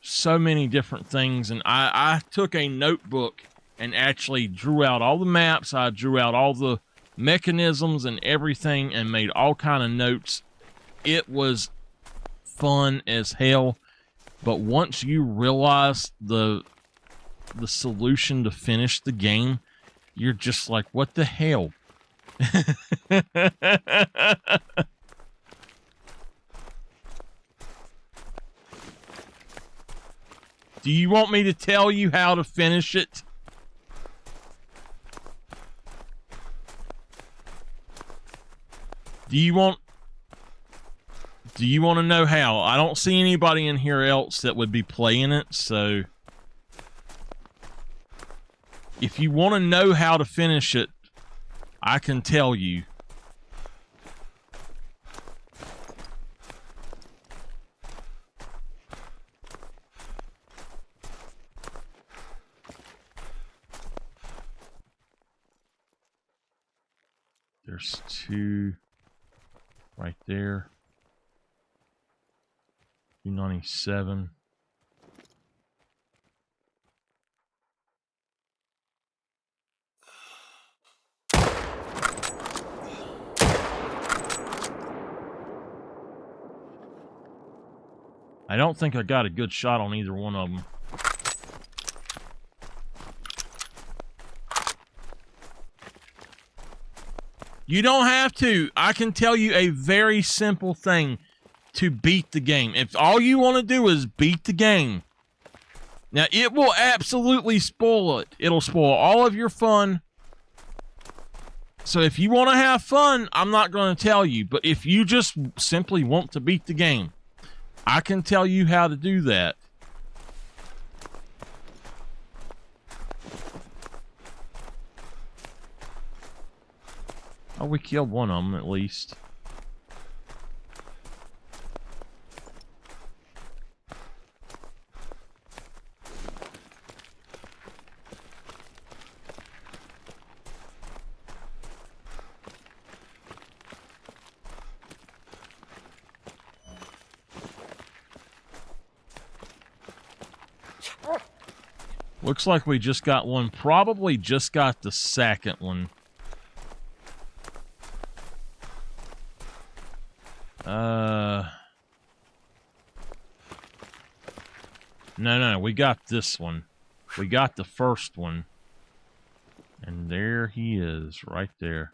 [SPEAKER 1] so many different things. And I took a notebook and actually drew out all the maps. I drew out all the mechanisms and everything and made all kind of notes. It was fun as hell. But once you realize the solution to finish the game, you're just like, what the hell? Do you want me to tell you how to finish it? Do you want to know how? I don't see anybody in here else that would be playing it, so if you want to know how to finish it, I can tell you. There's 2 right there. 297. I don't think I got a good shot on either one of them. You don't have to. I can tell you a very simple thing to beat the game. If all you want to do is beat the game. Now, it will absolutely spoil it. It'll spoil all of your fun. So if you want to have fun, I'm not going to tell you. But if you just simply want to beat the game, I can tell you how to do that. Oh, we killed one of them at least. Looks like we just got one. Probably just got the second one. No, we got this one. We got the first one. And there he is, right there.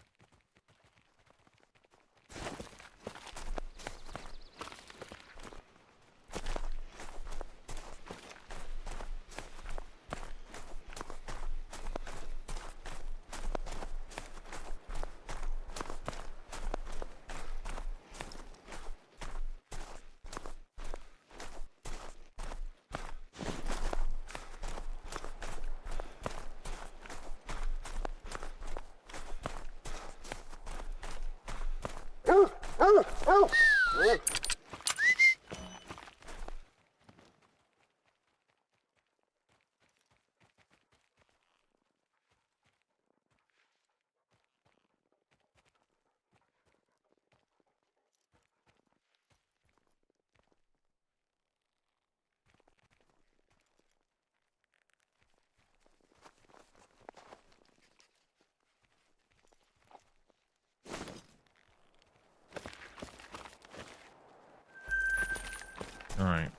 [SPEAKER 1] All right.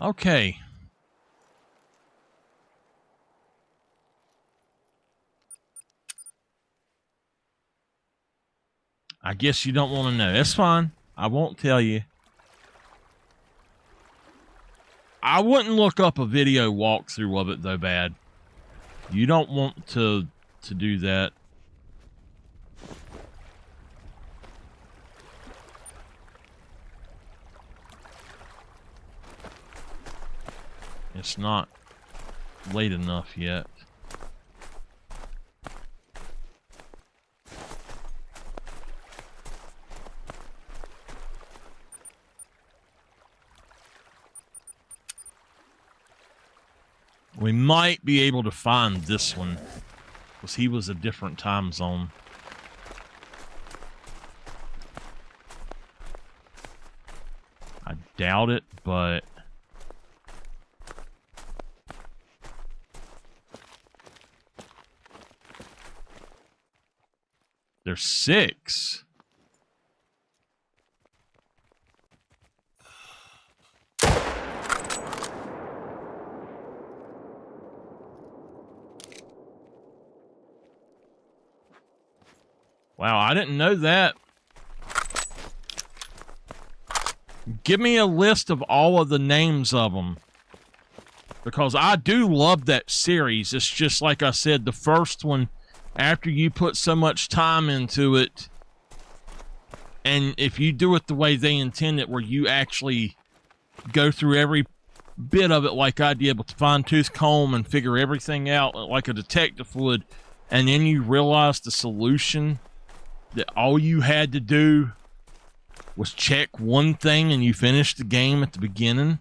[SPEAKER 1] Okay. I guess you don't want to know. That's fine. I won't tell you. I wouldn't look up a video walkthrough of it, though, bad. You don't want to do that. It's not late enough yet. We might be able to find this one, because he was a different time zone. I doubt it, but... There's 6. Wow, I didn't know that. Give me a list of all of the names of them. Because I do love that series. It's just like I said, the first one, after you put so much time into it, and if you do it the way they intend it, where you actually go through every bit of it like I did with the fine-tooth comb and figure everything out like a detective would, and then you realize the solution, that all you had to do was check one thing and you finished the game at the beginning.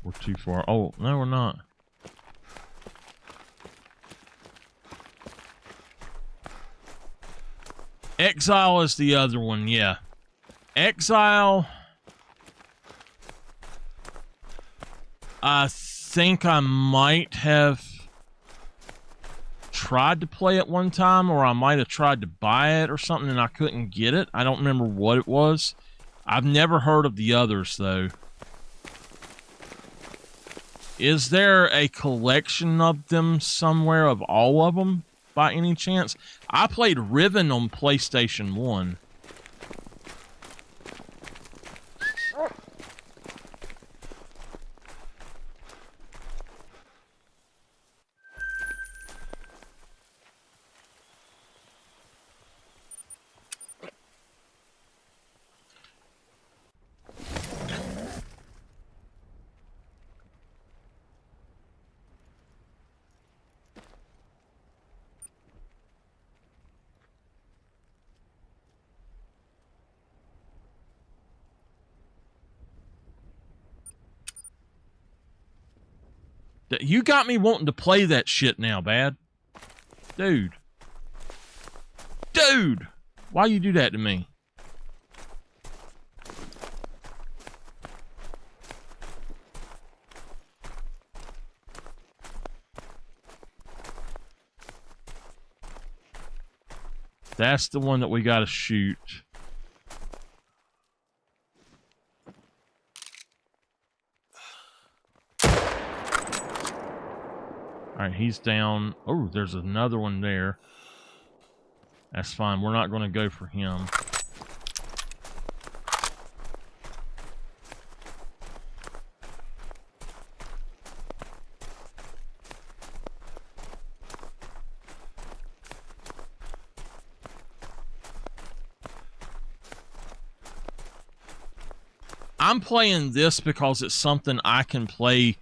[SPEAKER 1] We're too far. Oh, no, we're not. Exile is the other one, yeah. Exile, I think I might have tried to play it one time, or I might have tried to buy it or something and I couldn't get it. I don't remember what it was. I've never heard of the others, though. Is there a collection of them somewhere, of all of them, by any chance? I played Riven on PlayStation 1. You got me wanting to play that shit now, Bad. Dude. Dude! Why you do that to me? That's the one that we gotta shoot. Alright, he's down. Oh, there's another one there. That's fine. We're not going to go for him. I'm playing this because it's something I can play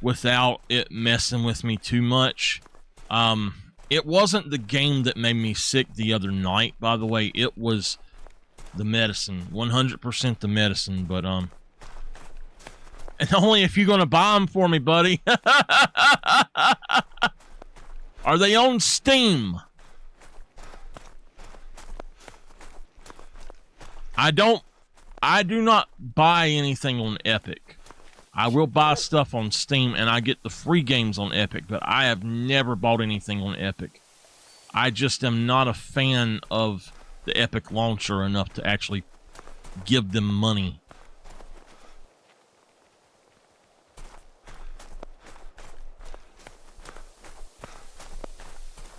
[SPEAKER 1] without it messing with me too much. It wasn't the game that made me sick the other night, by the way. It was the medicine. 100% the medicine, but, and only if you're gonna buy them for me, buddy. Are they on Steam? I do not buy anything on Epic. I will buy stuff on Steam, and I get the free games on Epic, but I have never bought anything on Epic. I just am not a fan of the Epic launcher enough to actually give them money.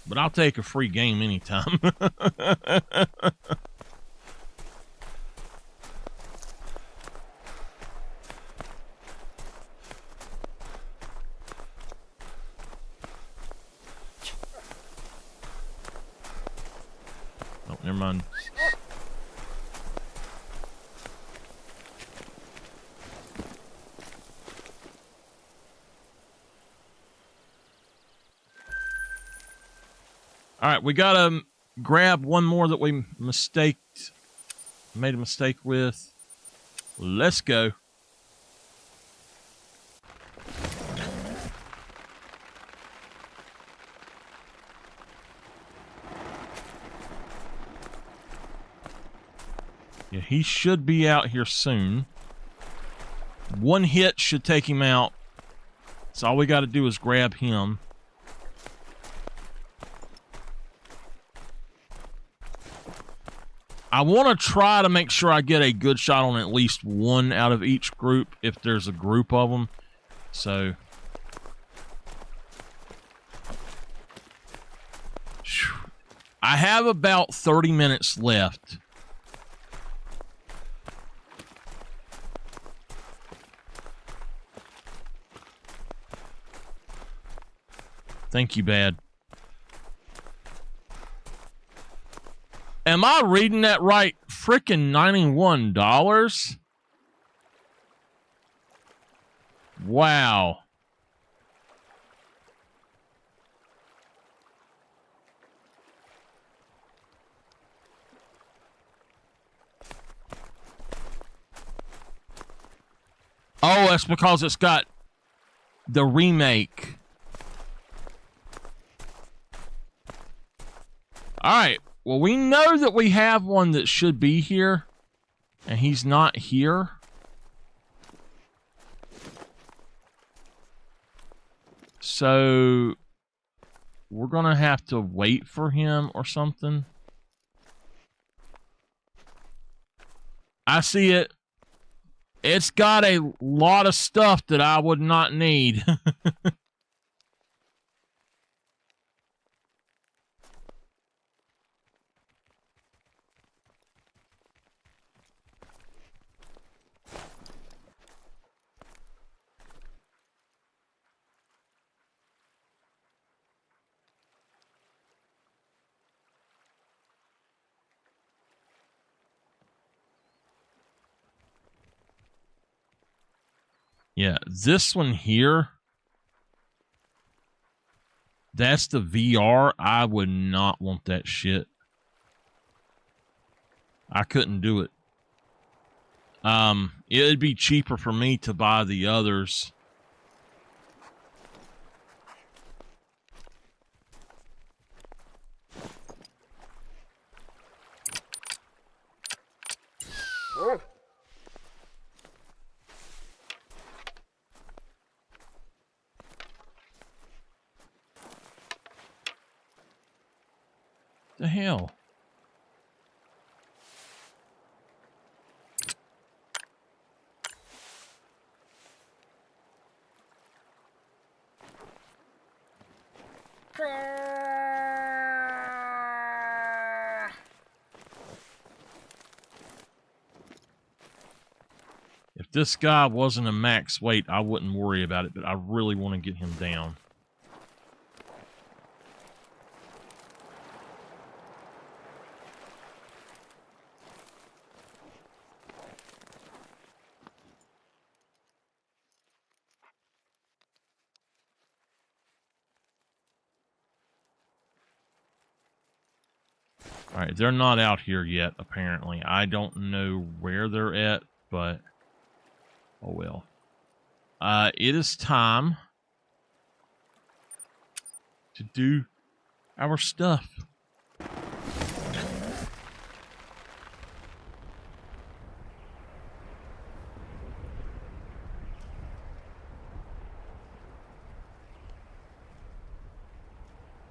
[SPEAKER 1] But I'll take a free game anytime. Oh, never mind. All right, we gotta grab one more that we made a mistake with. Let's go. Yeah, he should be out here soon. One hit should take him out. So all we got to do is grab him. I want to try to make sure I get a good shot on at least one out of each group, if there's a group of them. So, I have about 30 minutes left. Thank you, Bad. Am I reading that right? Frickin' $91? Wow. Oh, that's because it's got the remake. Alright, well, we know that we have one that should be here, and he's not here. So, we're going to have to wait for him or something. I see it. It's got a lot of stuff that I would not need. Yeah, this one here, that's the VR. I would not want that shit. I couldn't do it. It'd be cheaper for me to buy the others. The hell? If this guy wasn't a max weight, I wouldn't worry about it, but I really want to get him down. All right, they're not out here yet, apparently. I don't know where they're at, but oh well. It is time to do our stuff.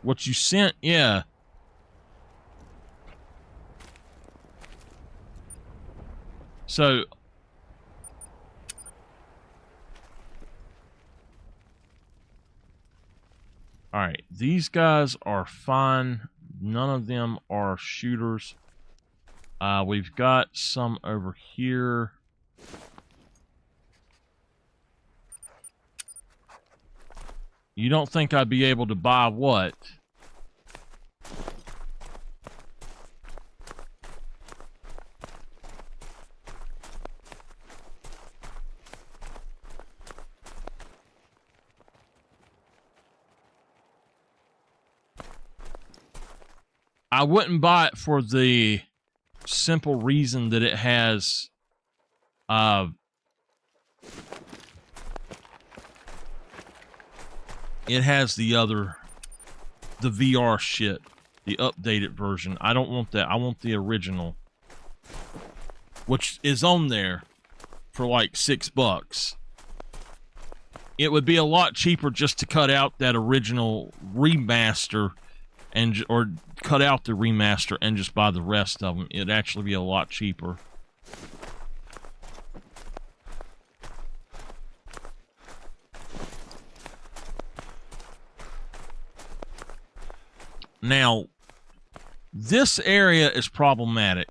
[SPEAKER 1] What you sent, yeah. So, all right, these guys are fine. None of them are shooters. We've got some over here. You don't think I'd be able to buy what? I wouldn't buy it for the simple reason that it has the VR shit, the updated version. I don't want that. I want the original, which is on there for like $6. It would be a lot cheaper just to cut out that original remaster or cut out the remaster and just buy the rest of them. It'd actually be a lot cheaper. Now, this area is problematic.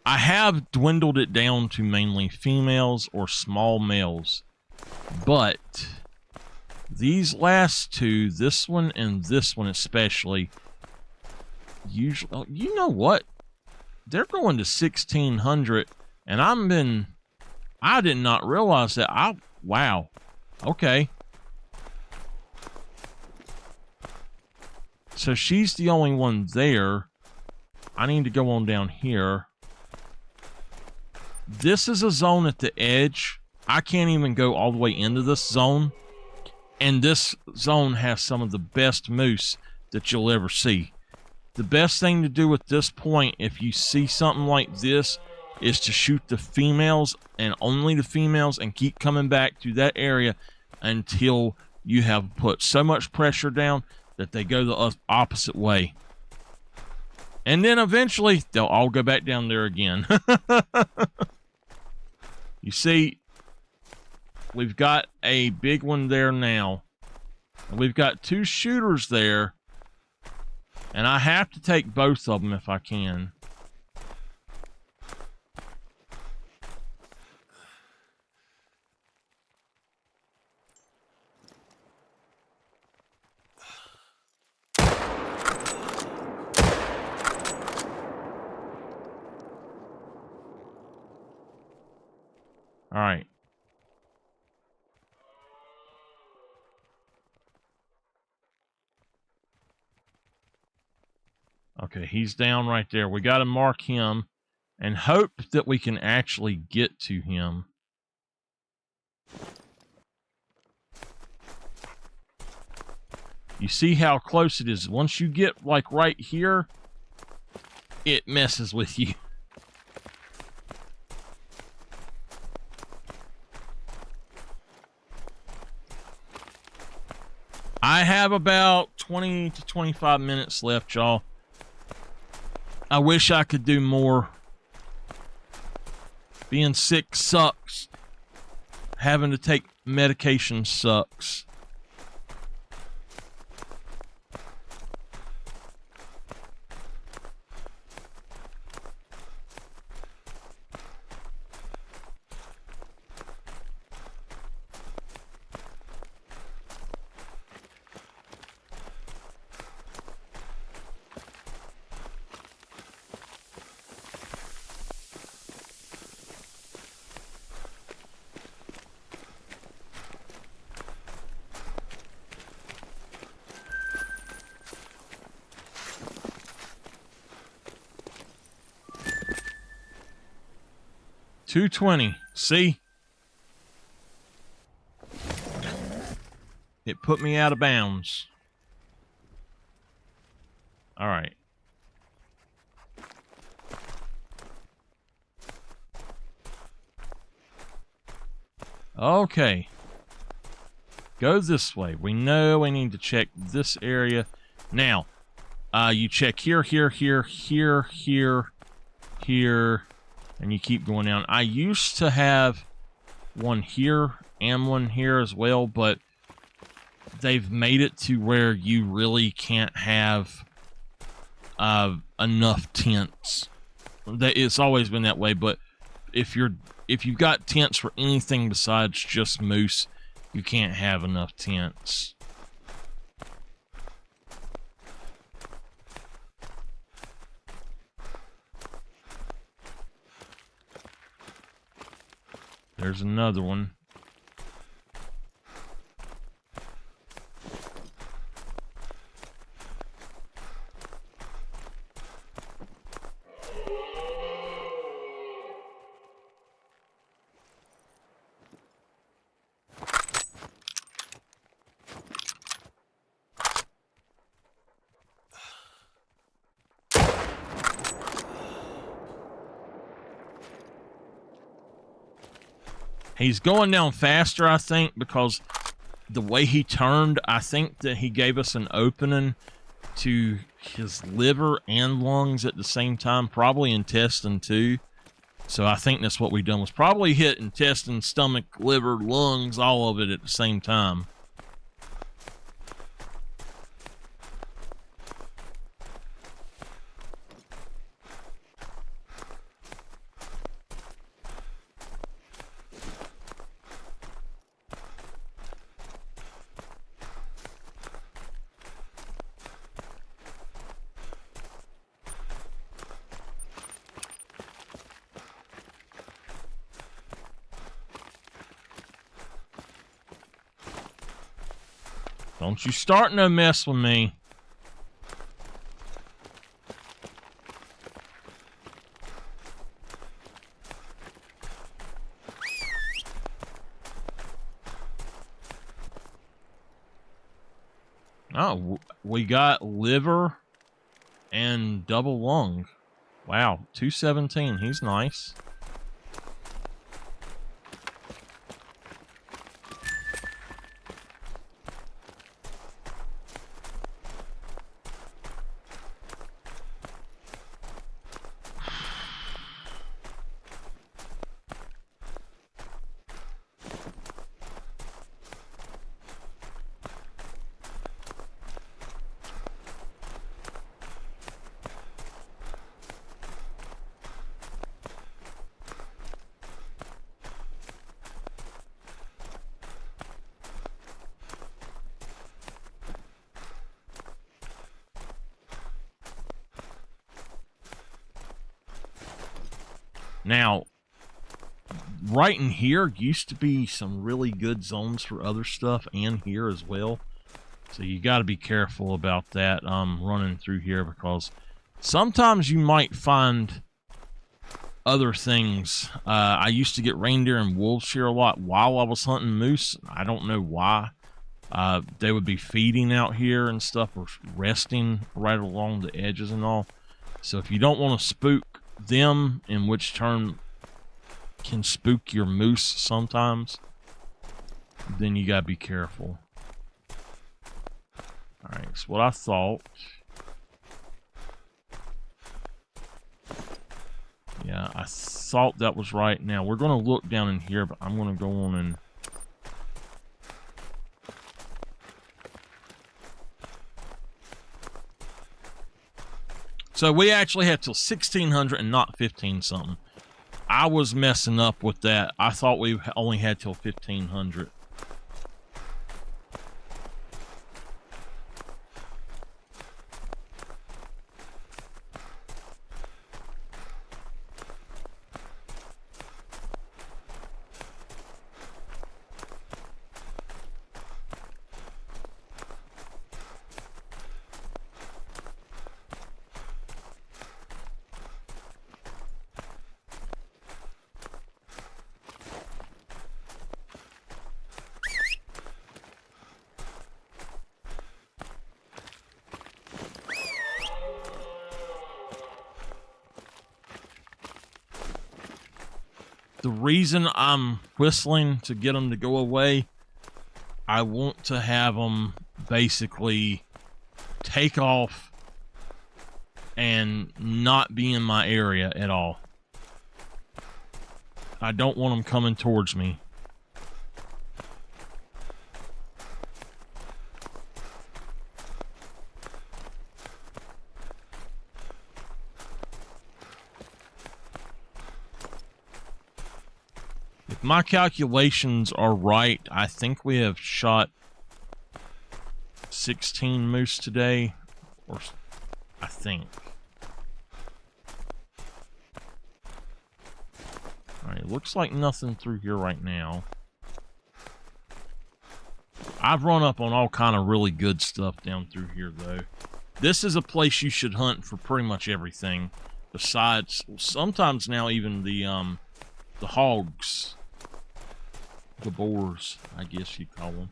[SPEAKER 1] I have dwindled it down to mainly females or small males, but these last two, this one and this one especially, usually, you know what? They're going to 1600, and I did not realize that. Wow. Okay. So she's the only one there. I need to go on down here. This is a zone at the edge. I can't even go all the way into this zone. And this zone has some of the best moose that you'll ever see. The best thing to do at this point, if you see something like this, is to shoot the females and only the females and keep coming back to that area until you have put so much pressure down that they go the opposite way. And then eventually they'll all go back down there again. You see, we've got a big one there now. And we've got 2 shooters there. And I have to take both of them if I can. All right. Okay, he's down right there. We got to mark him and hope that we can actually get to him. You see how close it is. Once you get like right here, it messes with you. I have about 20 to 25 minutes left, y'all. I wish I could do more. Being sick sucks. Having to take medication sucks. $220. See? It put me out of bounds. All right. Okay. Go this way. We know we need to check this area. Now, you check here, here, here, here, here, here, and you keep going down. I used to have one here and one here as well, but they've made it to where you really can't have enough tents. It's always been that way, but if you've got tents for anything besides just moose, you can't have enough tents. There's another one. He's going down faster, I think, because the way he turned, I think that he gave us an opening to his liver and lungs at the same time, probably intestine too. So I think that's what we done, was probably hit intestine, stomach, liver, lungs, all of it at the same time. Don't you start no mess with me. Oh, we got liver and double lung. Wow, 217. He's nice. Now, right in here used to be some really good zones for other stuff, and here as well. So you got to be careful about that running through here, because sometimes you might find other things. I used to get reindeer and wolves here a lot while I was hunting moose. I don't know why. They would be feeding out here and stuff, or resting right along the edges and all. So if you don't want to spook them, in which turn can spook your moose sometimes, then you gotta be careful. Alright, so what I thought. Yeah, I thought that was right. Now, we're going to look down in here, but I'm going to go on and... So we actually had till 1600 and not 15 something. I was messing up with that. I thought we only had till 1500. The reason I'm whistling to get them to go away, I want to have them basically take off and not be in my area at all. I don't want them coming towards me. If my calculations are right, I think we have shot 16 moose today, or I think. Alright, looks like nothing through here right now. I've run up on all kind of really good stuff down through here, though. This is a place you should hunt for pretty much everything. Besides, sometimes now even the hogs. The boars, I guess you'd call them.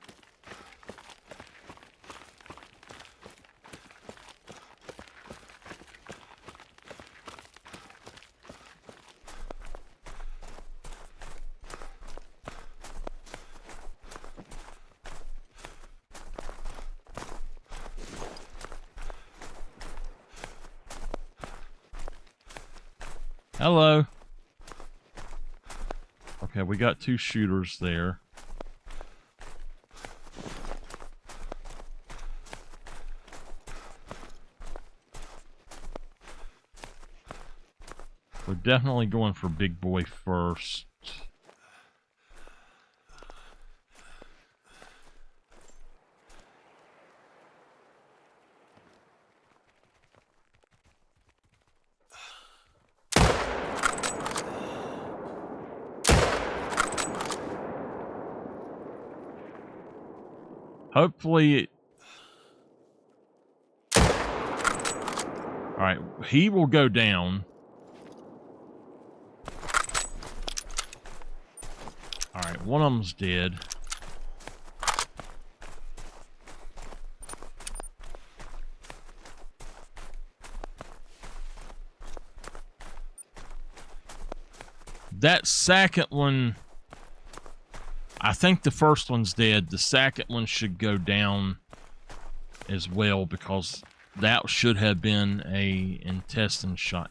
[SPEAKER 1] Hello. Okay, we got 2 shooters there. We're definitely going for big boy first. Hopefully... Alright, he will go down. Alright, one of them's dead. That second one... I think the first one's dead. The second one should go down as well, because that should have been an intestine shot.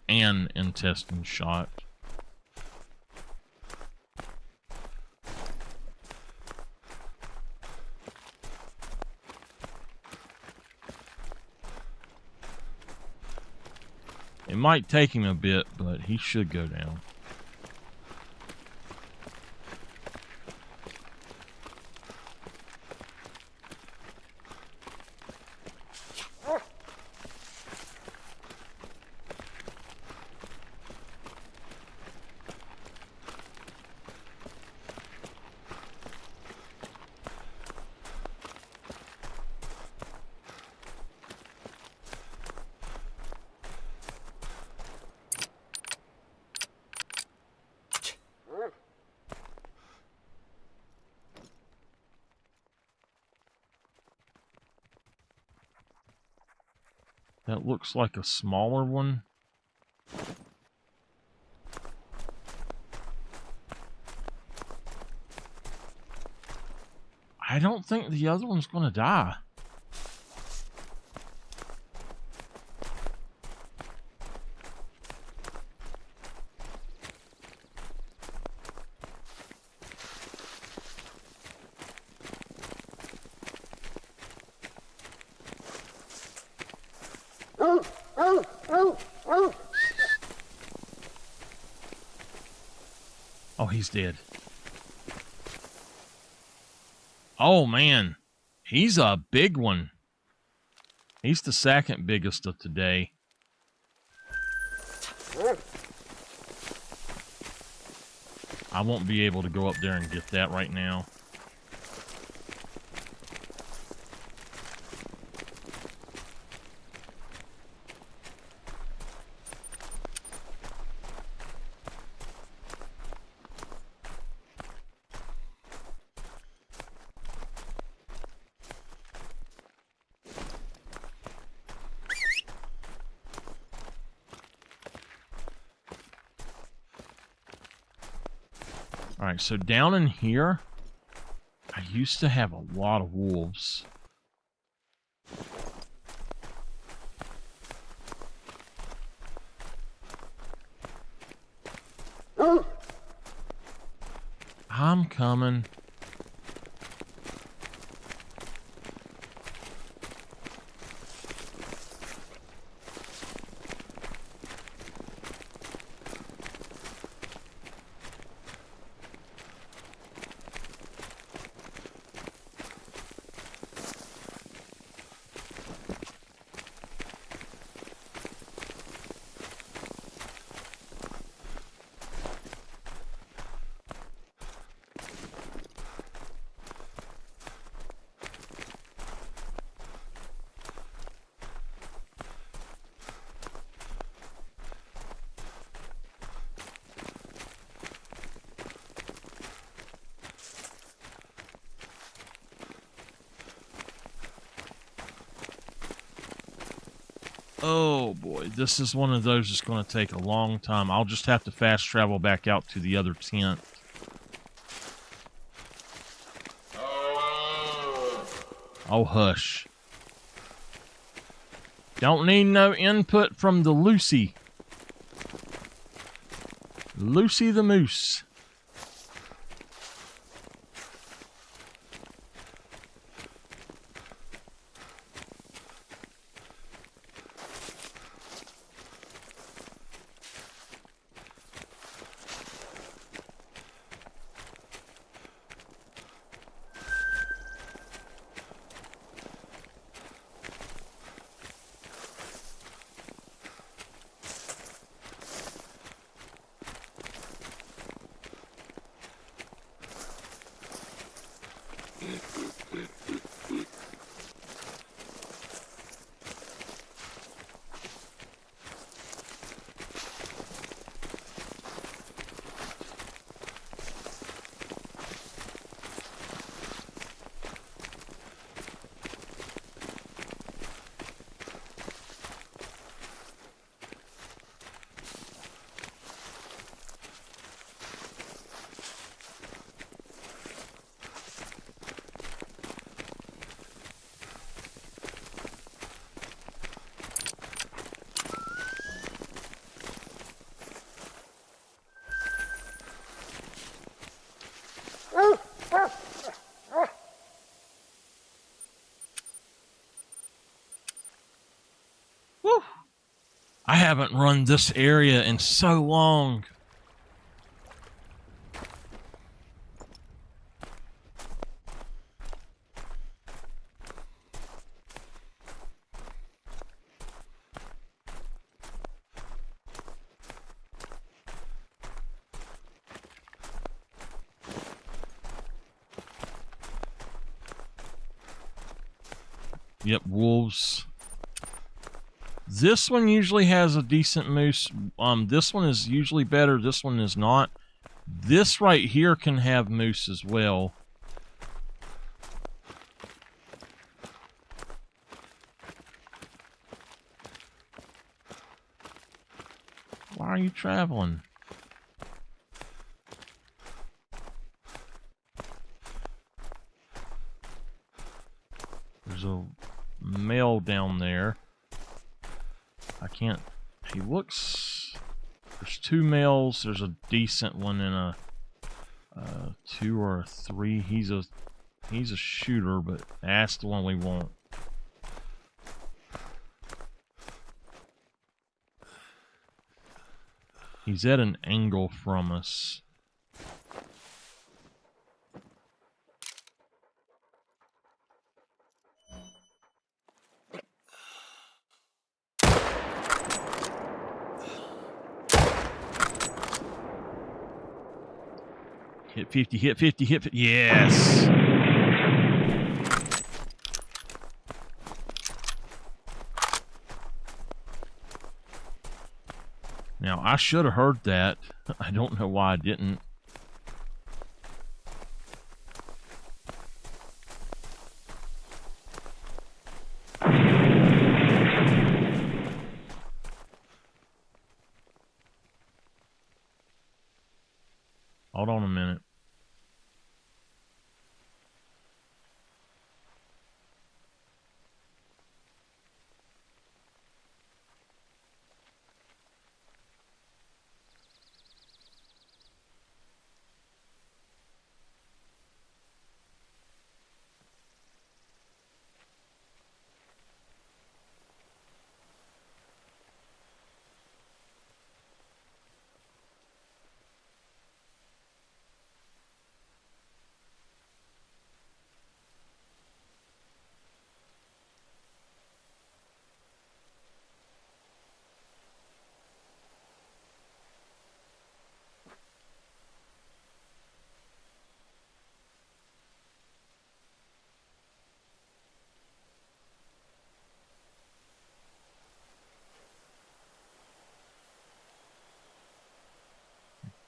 [SPEAKER 1] It might take him a bit, but he should go down. That looks like a smaller one. I don't think the other one's going to die. Oh, he's dead. Oh, man. He's a big one. He's the second biggest of today. I won't be able to go up there and get that right now. All right, so down in here, I used to have a lot of wolves. I'm coming. Oh boy, this is one of those that's going to take a long time. I'll just have to fast travel back out to the other tent. Oh, hush. Don't need no input from the Lucy. Lucy the Moose. Woo. I haven't run this area in so long. Yep, wolves. This one usually has a decent moose. This one is usually better. This one is not. This right here can have moose as well. are you traveling? There's a male down there. I can't... He looks... There's 2 males. There's a decent one and a 2 or a 3. He's a shooter, but that's the one we want. He's at an angle from us. Hit 50, hit 50, hit 50. Yes! Now, I should have heard that. I don't know why I didn't. Hold on a minute.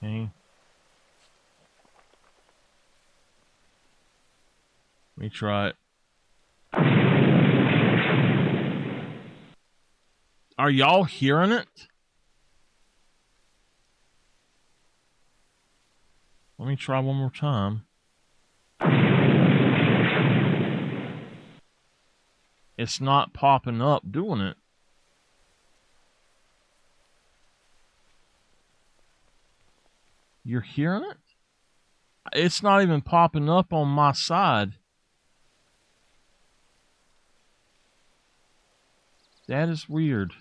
[SPEAKER 1] Okay. Let me try it. Are y'all hearing it? Let me try one more time. It's not popping up doing it. You're hearing it? It's not even popping up on my side. That is weird.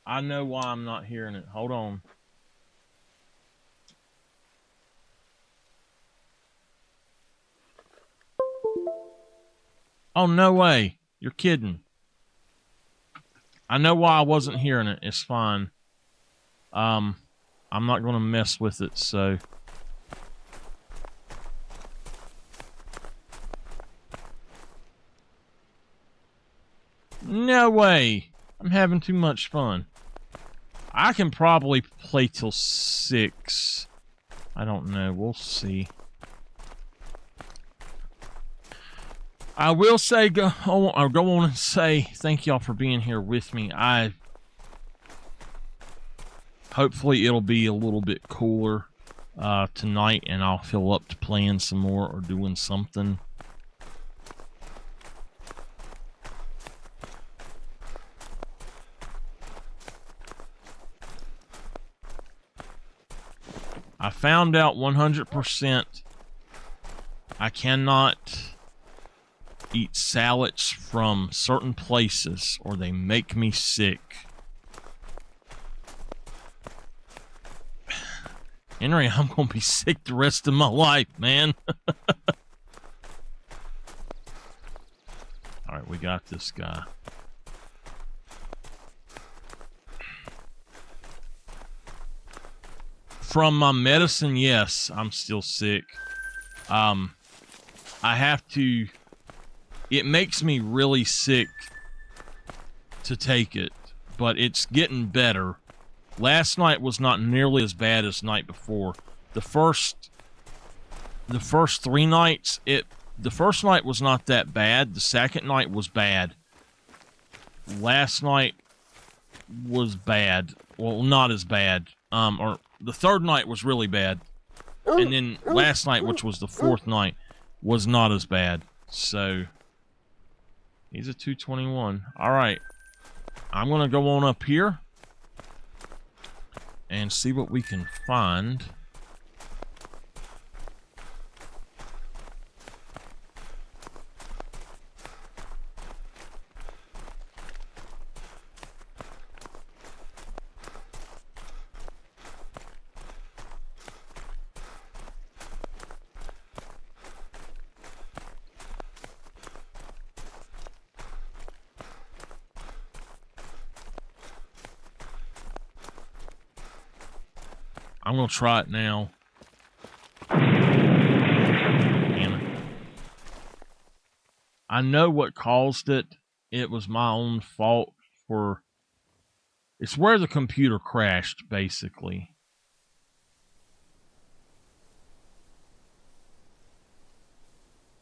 [SPEAKER 1] I know why I'm not hearing it. Hold on. Oh, no way. You're kidding. I know why I wasn't hearing it. It's fine. I'm not going to mess with it, so... No way. I'm having too much fun. I can probably play till 6. I don't know. We'll see. I will say, go on and say thank y'all for being here with me. Hopefully it'll be a little bit cooler tonight, and I'll feel up to playing some more or doing something. I found out 100% I cannot eat salads from certain places or they make me sick. Henry, I'm going to be sick the rest of my life, man. Alright, we got this guy. From my medicine, yes, I'm still sick. I have to... It makes me really sick to take it, but it's getting better. Last night was not nearly as bad as the night before. The first the first 3 nights, the first night was not that bad. The second night was bad. Last night was bad. Well, not as bad. Or the third night was really bad. And then last night, which was the 4th night, was not as bad. So, he's a 221. Alright. I'm going to go on up here and see what we can find. I'm going to try it now. Damn it. I know what caused it. It was my own fault for... It's where the computer crashed, basically.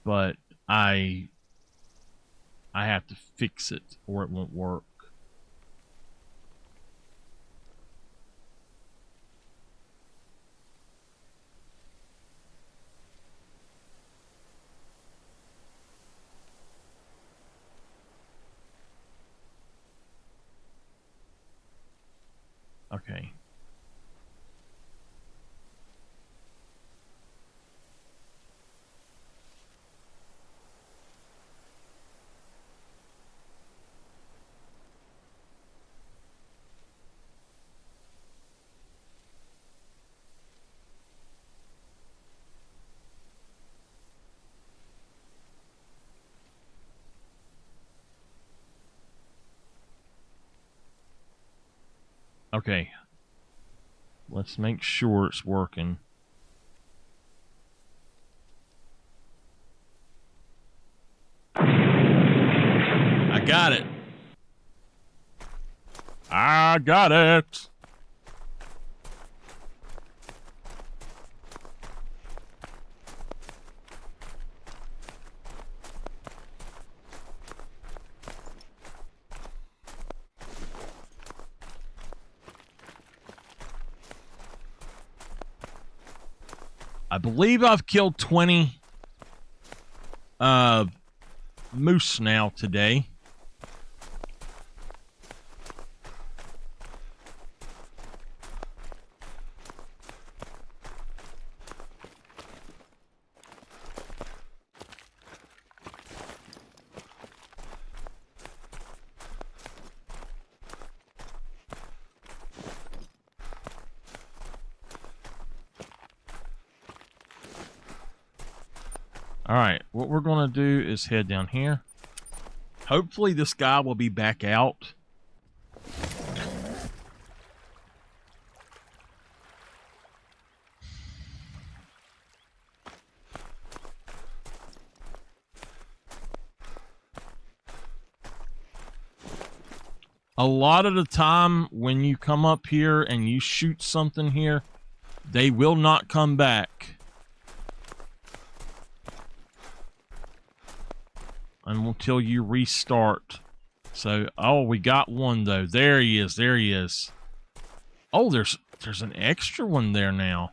[SPEAKER 1] But I have to fix it or it won't work. Okay. Okay. Let's make sure it's working. I got it. I got it. I believe I've killed 20 moose now today. Alright, what we're going to do is head down here. Hopefully this guy will be back out. A lot of the time when you come up here and you shoot something here, they will not come back until you restart. So, oh, we got one though. There he is. There he is. Oh, there's an extra one there now.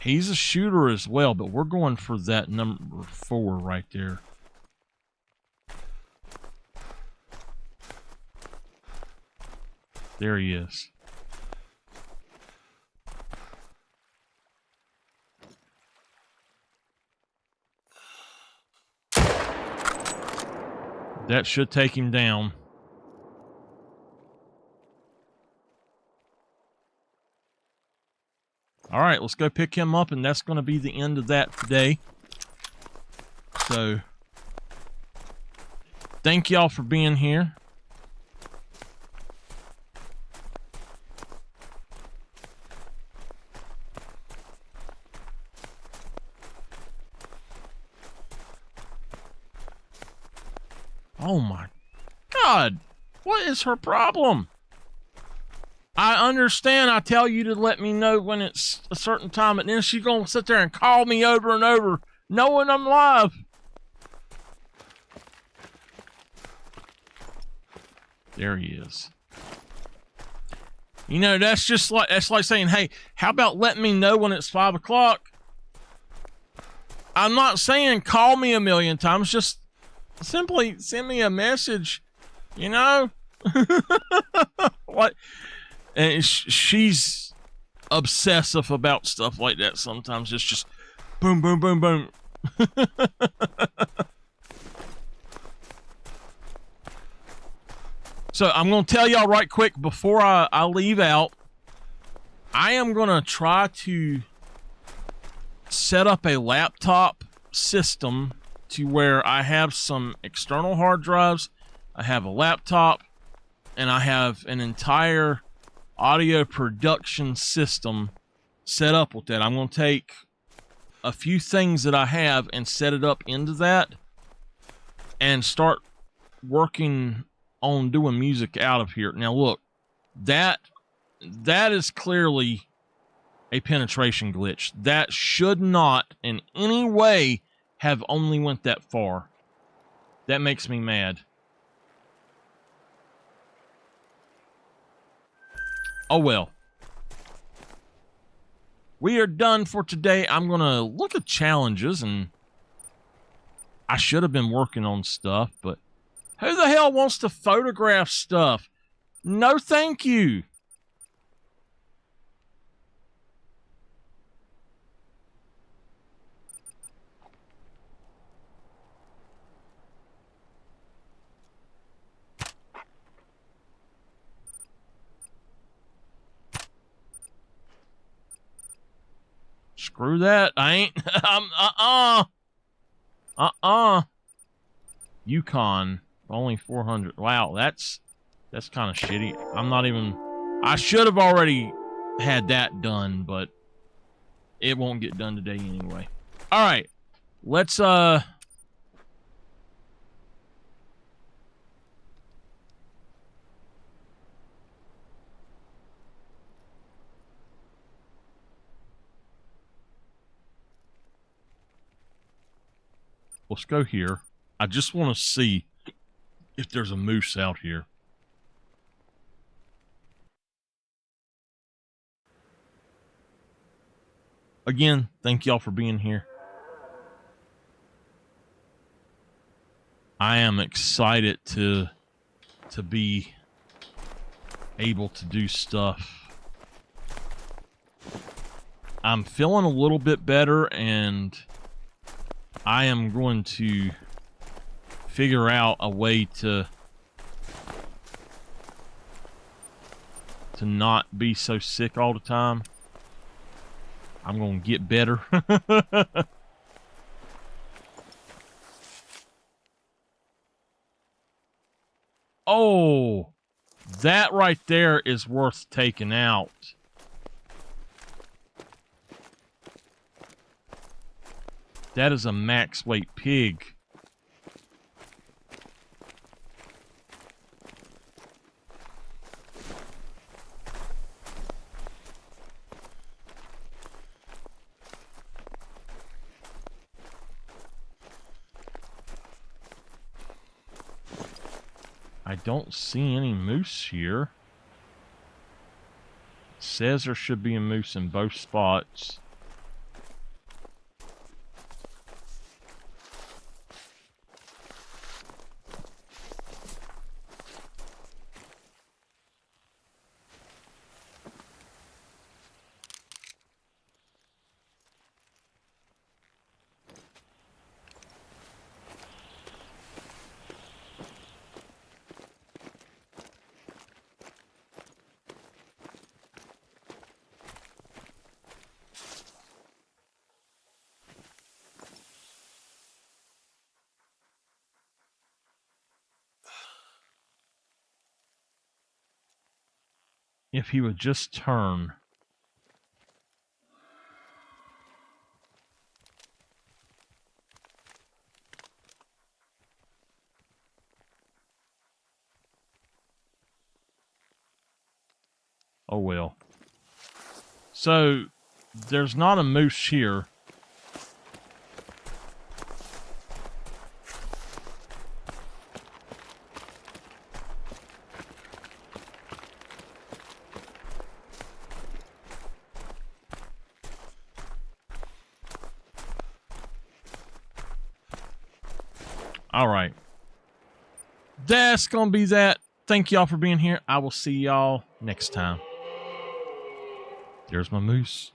[SPEAKER 1] He's a shooter as well, but we're going for that number 4 right there. There he is. That should take him down. All right, let's go pick him up, and that's going to be the end of that today. So, thank y'all for being here. Oh my God, what is her problem? I understand I tell you to let me know when it's a certain time, and then she's going to sit there and call me over and over, knowing I'm live. There he is. You know, that's like saying, hey, how about letting me know when it's 5 o'clock? I'm not saying call me a million times, just simply send me a message, you know? What? And she's obsessive about stuff like that sometimes. It's just boom, boom, boom, boom. So I'm going to tell y'all right quick before I leave out, I am going to try to set up a laptop system to where I have some external hard drives, I have a laptop, and I have an entire audio production system set up with that. I'm going to take a few things that I have and set it up into that and start working on doing music out of here. Now look, that is clearly a penetration glitch. That should not in any way have only went that far. That makes me mad. Oh well. We are done for today. I'm going to look at challenges, and I should have been working on stuff, but who the hell wants to photograph stuff? No, thank you. Screw that. I ain't. Yukon, only 400. Wow, that's kind of shitty. I'm not even. I should have already had that done, but it won't get done today anyway. All right, let's let's go here. I just want to see if there's a moose out here. Again, thank y'all for being here. I am excited to be able to do stuff. I'm feeling a little bit better, and I am going to figure out a way to not be so sick all the time. I'm going to get better. Oh, that right there is worth taking out. That is a max weight pig. I don't see any moose here. It says there should be a moose in both spots. If he would just turn. Oh well. So there's not a moose here. All right. That's going to be that. Thank y'all for being here. I will see y'all next time. There's my moose.